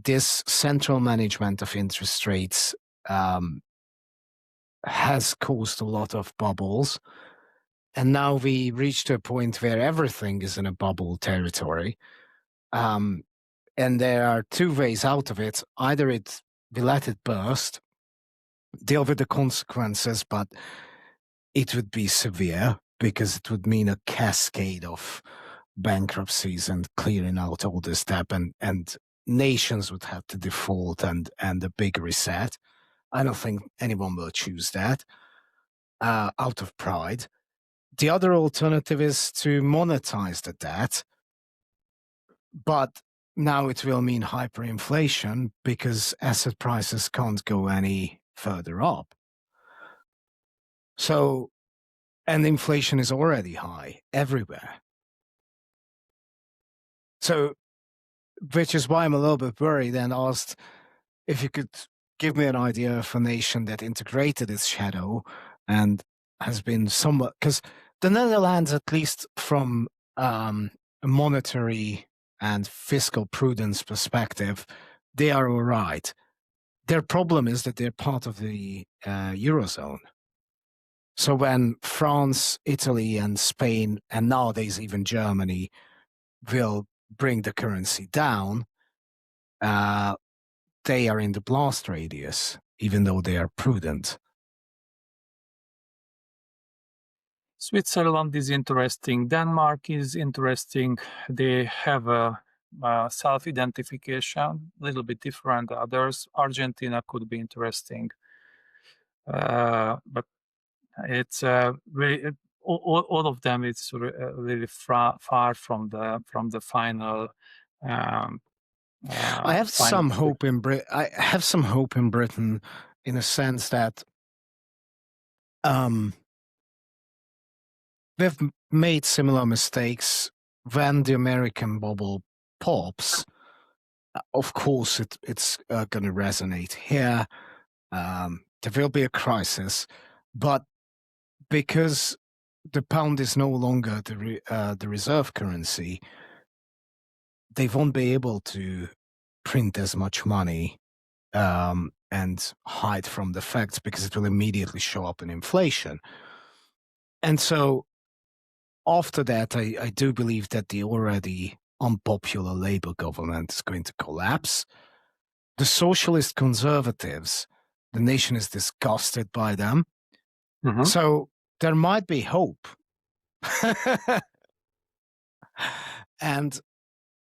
Speaker 1: This central management of interest rates has caused a lot of bubbles. And now we reached a point where everything is in a bubble territory. And there are two ways out of it. Either we let it burst, deal with the consequences, but it would be severe because it would mean a cascade of bankruptcies and clearing out all this debt, and nations would have to default and a big reset. I don't think anyone will choose that out of pride. The other alternative is to monetize the debt, but now it will mean hyperinflation because asset prices can't go any further up. So, and inflation is already high everywhere. So, which is why I'm a little bit worried and asked if you could give me an idea of a nation that integrated its shadow and has been somewhat, because the Netherlands, at least from a monetary and fiscal prudence perspective, they are all right. Their problem is that they're part of the Eurozone. So when France, Italy, and Spain, and nowadays even Germany, will bring the currency down, they are in the blast radius, even though they are prudent.
Speaker 2: Switzerland is interesting. Denmark is interesting. They have a self-identification, a little bit different than others. Argentina could be interesting. But it's really, all of them, it's really far from the final.
Speaker 1: I have some hope in I have some hope in Britain, in a sense that they've made similar mistakes. When the American bubble pops, of course it's going to resonate here. There will be a crisis, but because the pound is no longer the reserve currency, they won't be able to print as much money and hide from the facts, because it will immediately show up in inflation. And so after that, I do believe that the already unpopular Labour government is going to collapse. The socialist conservatives, the nation is disgusted by them.
Speaker 2: Mm-hmm.
Speaker 1: So there might be hope. And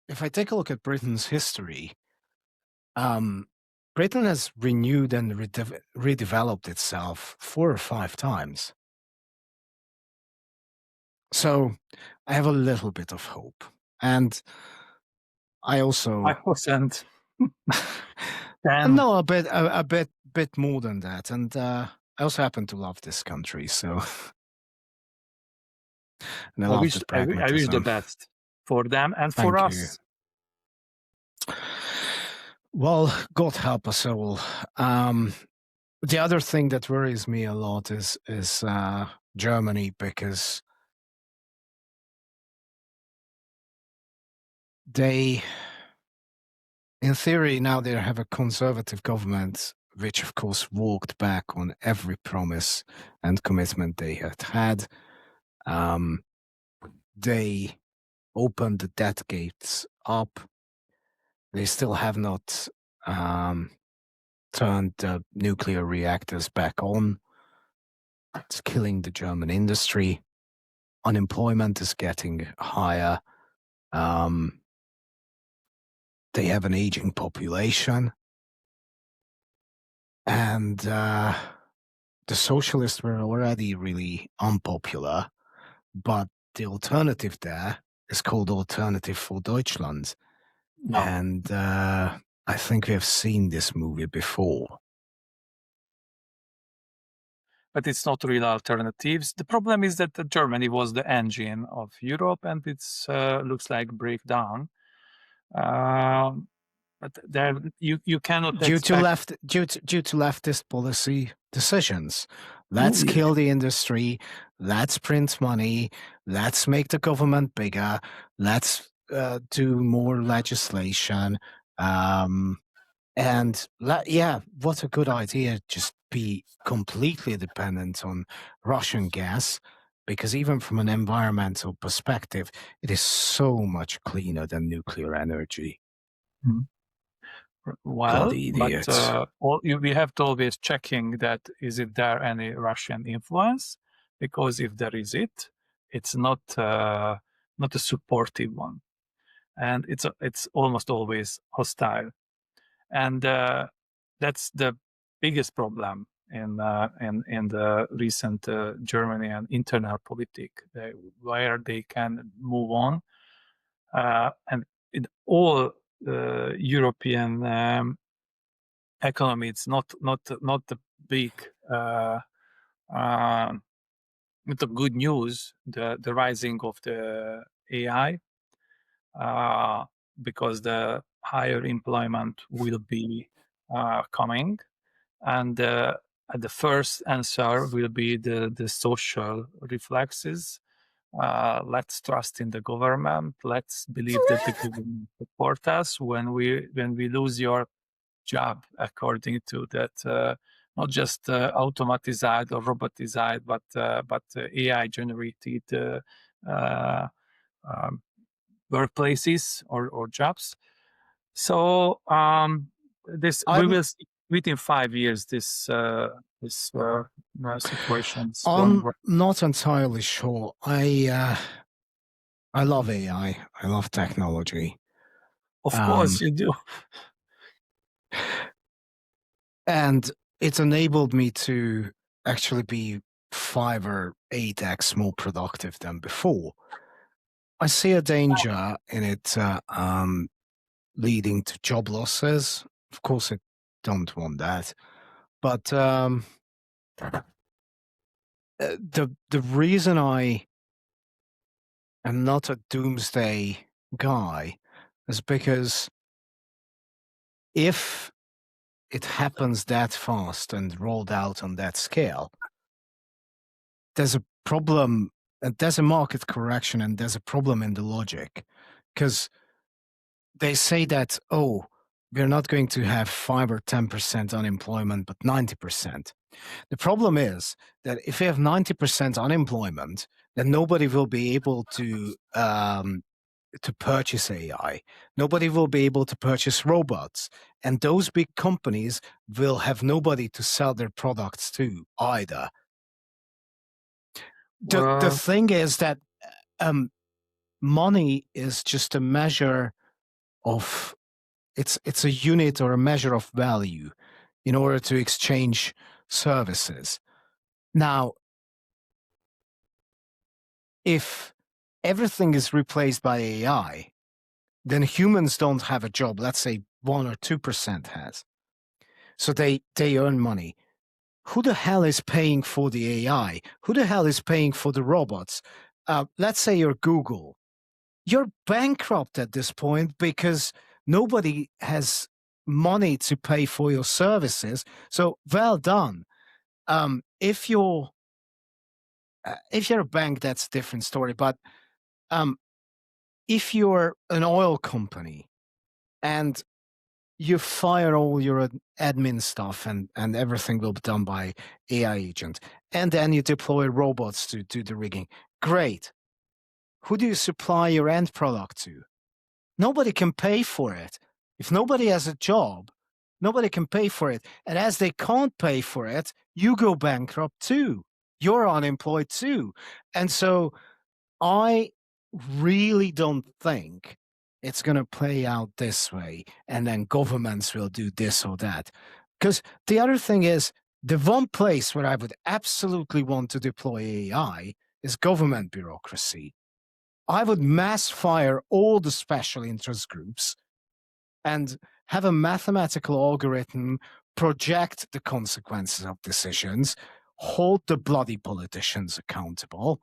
Speaker 1: if I take a look at Britain's history, Britain has renewed and redeveloped itself 4 or 5 times. So I have a little bit of hope. And I also...
Speaker 2: I wasn't.
Speaker 1: No, a bit more than that. And I also happen to love this country, so... And I wish
Speaker 2: the best for them and for us.
Speaker 1: Well, God help us all. The other thing that worries me a lot is Germany, because they, in theory, now they have a conservative government, which of course walked back on every promise and commitment they had. They opened the debt gates up. They still have not turned the nuclear reactors back on. It's killing the German industry. Unemployment is getting higher. they have an aging population, and the socialists were already really unpopular, but the alternative there is called Alternative for Deutschland.
Speaker 2: No,
Speaker 1: And I think we have seen this movie before.
Speaker 2: but it's not real alternatives. The problem is that Germany was the engine of Europe, and it's looks like breakdown. But there, you cannot
Speaker 1: Due to
Speaker 2: expect.
Speaker 1: leftist policy decisions. Let's kill the industry. Let's print money. Let's make the government bigger. Let's do more legislation. And yeah, what a good idea! Just be completely dependent on Russian gas, because even from an environmental perspective, it is so much cleaner than nuclear energy.
Speaker 2: Mhm. Well,
Speaker 1: Bloody
Speaker 2: but
Speaker 1: idiots.
Speaker 2: we have to always checking that is it there any Russian influence, because if there is it's not not a supportive one, and it's almost always hostile, and that's the biggest problem in the recent Germany and internal politics, where they can move on, and in all European economy, it's not the big not the good news, the rising of the AI, because the higher employment will be coming, and the first answer will be the social reflexes. Let's trust in the government. Let's believe that the government support us when we lose your job, according to that, not just automatized or robotized, but AI generated uh, um, workplaces or jobs. So this we
Speaker 1: I'm
Speaker 2: will see within 5 years this situations going
Speaker 1: I'm
Speaker 2: right.
Speaker 1: not entirely sure. I love AI. I love technology.
Speaker 2: Of
Speaker 1: Um,
Speaker 2: course you do.
Speaker 1: and it's enabled me to actually be 5 or 8x more productive than before. I see a danger in it leading to job losses. Of course, I don't want that. But the reason I am not a doomsday guy is because if it happens that fast and rolled out on that scale, there's a problem, there's a market correction, and there's a problem in the logic. Because they say that, oh, we're not going to have 5 or 10% unemployment, but 90%. The problem is that if we have 90% unemployment, then nobody will be able to purchase AI. Nobody will be able to purchase robots. And those big companies will have nobody to sell their products to either. The
Speaker 2: Uh,
Speaker 1: thing is that money is just a measure of it's a unit or a measure of value in order to exchange services. Now, if everything is replaced by AI, then humans don't have a job. Let's say 1 or 2% has. So they earn money. Who the hell is paying for the AI? Who the hell is paying for the robots? Let's say you're Google. You're bankrupt at this point because nobody has money to pay for your services. So well done. If you're a bank, that's a different story. But um, if you're an oil company and you fire all your admin stuff and everything will be done by AI agent, and then you deploy robots to do the rigging, great. Who do you supply your end product to? Nobody can pay for it. If nobody has a job, nobody can pay for it. And as they can't pay for it, you go bankrupt too. You're unemployed too. And so I really don't think it's going to play out this way, and then governments will do this or that. Because the other thing is, the one place where I would absolutely want to deploy AI is government bureaucracy. I would mass fire all the special interest groups and have a mathematical algorithm project the consequences of decisions, hold the bloody politicians accountable,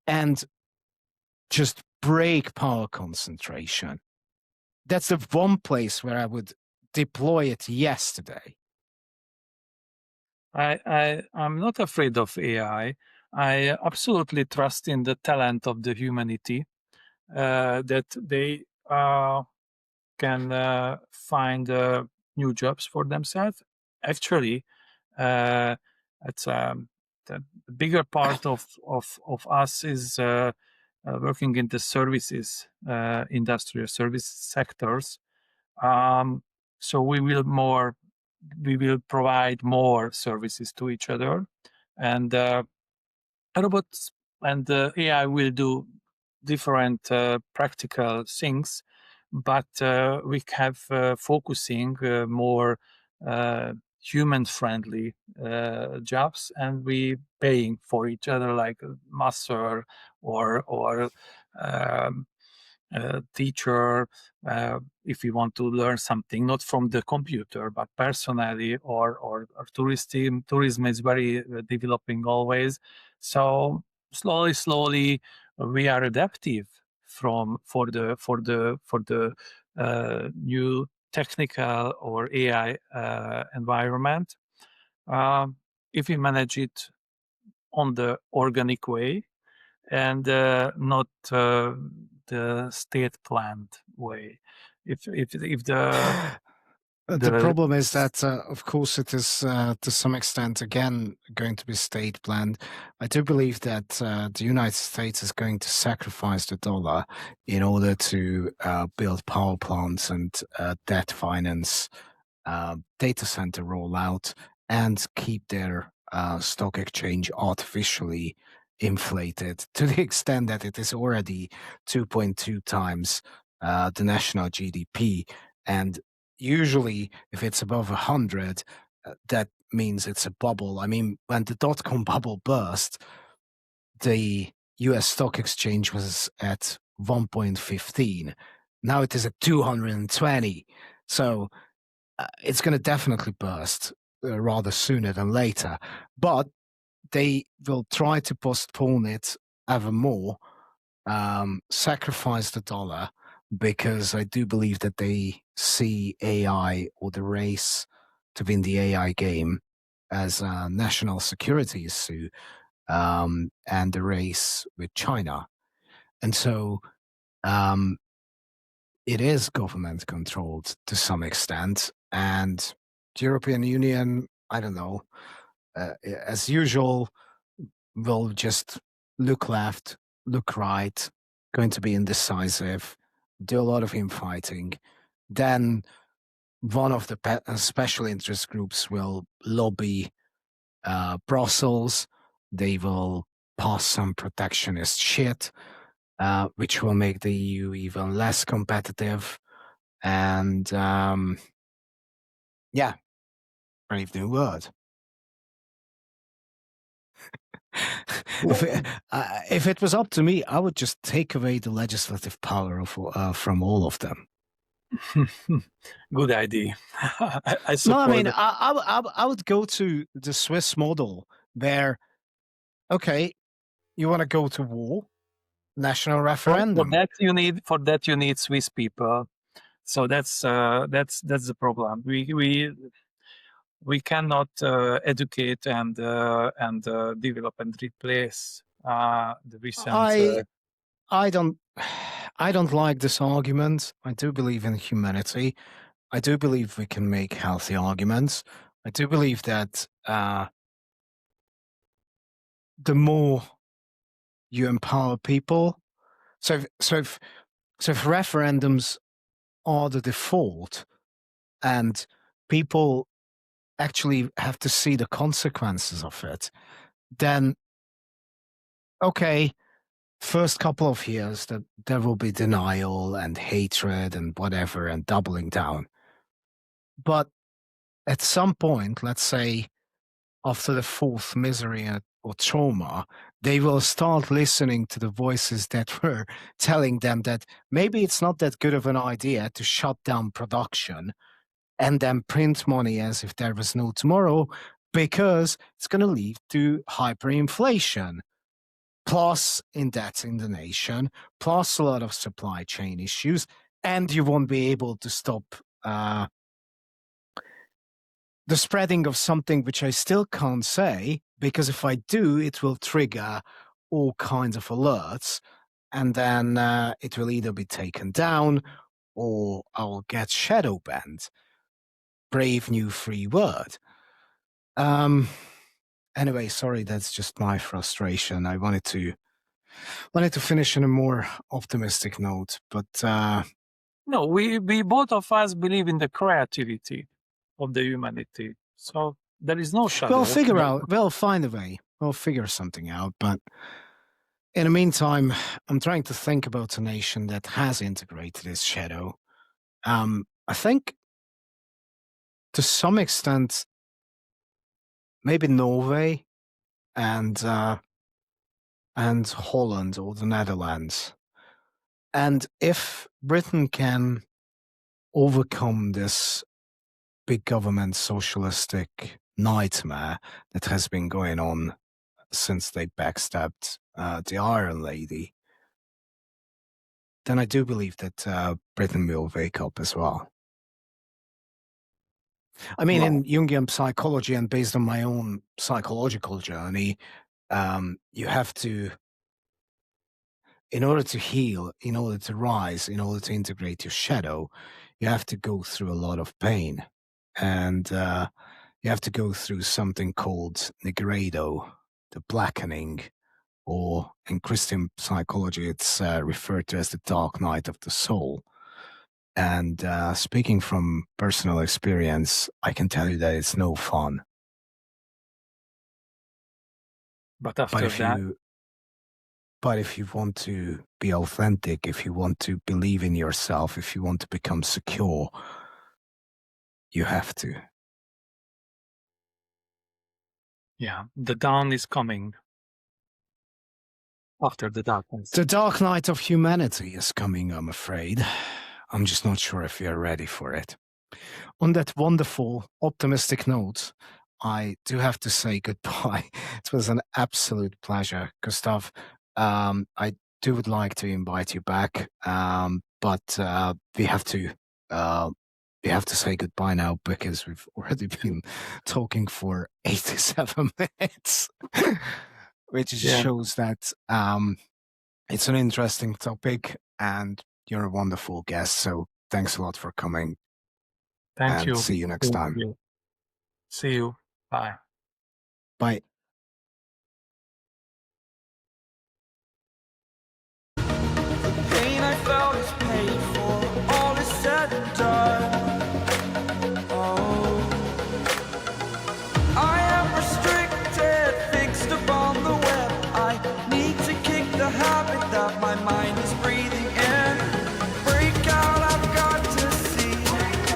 Speaker 1: and just break power concentration. That's the one place where I would deploy it yesterday.
Speaker 2: I'm not afraid of AI. I absolutely trust in the talent of the humanity, that they can find new jobs for themselves. Actually, it's the bigger part of us is working in the services, industrial service sectors. So we will provide more services to each other, and robots and AI will do different practical things, but we have focusing more human-friendly jobs, and we paying for each other like a master or teacher, if you want to learn something, not from the computer, but personally, or tourism is very developing always. So slowly, we are adaptive for the new technical or AI environment. If we manage it on the organic way, and not the state planned way. If
Speaker 1: The
Speaker 2: the
Speaker 1: problem is that, of course, it is to some extent again going to be state planned. I do believe that the United States is going to sacrifice the dollar in order to build power plants and debt finance data center rollout and keep their stock exchange artificially inflated to the extent that it is already 2.2 times the national GDP. And usually, if it's above 100, that means it's a bubble. I mean, when the dot-com bubble burst, the US stock exchange was at 1.15. Now it is at 220. So it's going to definitely burst rather sooner than later. But they will try to postpone it ever more, sacrifice the dollar, because I do believe that they see AI or the race to win the AI game as a national security issue, and the race with China. And so it is government controlled to some extent. And the European Union, I don't know, as usual, will just look left, look right, going to be indecisive, do a lot of infighting. Then one of the special interest groups will lobby Brussels. They will pass some protectionist shit, which will make the EU even less competitive. And yeah, brave new word. If it was up to me, I would just take away the legislative power from all of them.
Speaker 2: good idea. I
Speaker 1: No, I
Speaker 2: support
Speaker 1: mean,
Speaker 2: it.
Speaker 1: I would go to the Swiss model where, okay, you want to go to war, national referendum.
Speaker 2: For that you need Swiss people. So that's the problem. We cannot educate and develop and replace the recent.
Speaker 1: I don't I don't like this argument. I do believe in humanity. I do believe we can make healthy arguments. I do believe that the more you empower people, so if referendums are the default and people actually have to see the consequences of it, then okay, first couple of years that there will be denial and hatred and whatever and doubling down. But at some point, let's say after the fourth misery or trauma, they will start listening to the voices that were telling them that maybe it's not that good of an idea to shut down production and then print money as if there was no tomorrow, because it's going to lead to hyperinflation, plus indebts in the nation, plus a lot of supply chain issues, and you won't be able to stop the spreading of something which I still can't say, because if I do, it will trigger all kinds of alerts, and then it will either be taken down or I'll get shadow banned. Brave new free word. Anyway, sorry, that's just my frustration. I wanted to finish on a more optimistic note, but
Speaker 2: No, we both of us believe in the creativity of the humanity. So there is no shadow.
Speaker 1: we'll find a way. We'll figure something out. But in the meantime, I'm trying to think about a nation that has integrated its shadow. I think to some extent, maybe Norway and Holland or the Netherlands. And if Britain can overcome this big government socialistic nightmare that has been going on since they backstabbed the Iron Lady, then I do believe that Britain will wake up as well. I mean, in Jungian psychology and based on my own psychological journey, you have to, in order to heal, in order to rise, in order to integrate your shadow, you have to go through a lot of pain. And you have to go through something called nigredo, the blackening, or in Christian psychology, it's referred to as the dark night of the soul. And speaking from personal experience, I can tell you that it's no fun.
Speaker 2: But after that,
Speaker 1: but if you want to be authentic, if you want to believe in yourself, if you want to become secure, you have to.
Speaker 2: Yeah, the dawn is coming. After the darkness.
Speaker 1: The dark night of humanity is coming, I'm afraid. I'm just not sure if you're ready for it. On that wonderful, optimistic note, I do have to say goodbye. It was an absolute pleasure, Gustav. I would like to invite you back, but we have to say goodbye now because we've already been talking for 87 minutes, which shows that it's an interesting topic and you're a wonderful guest. So thanks a lot for coming.
Speaker 2: Thank you.
Speaker 1: See you next time.
Speaker 2: See you. Bye.
Speaker 1: Bye.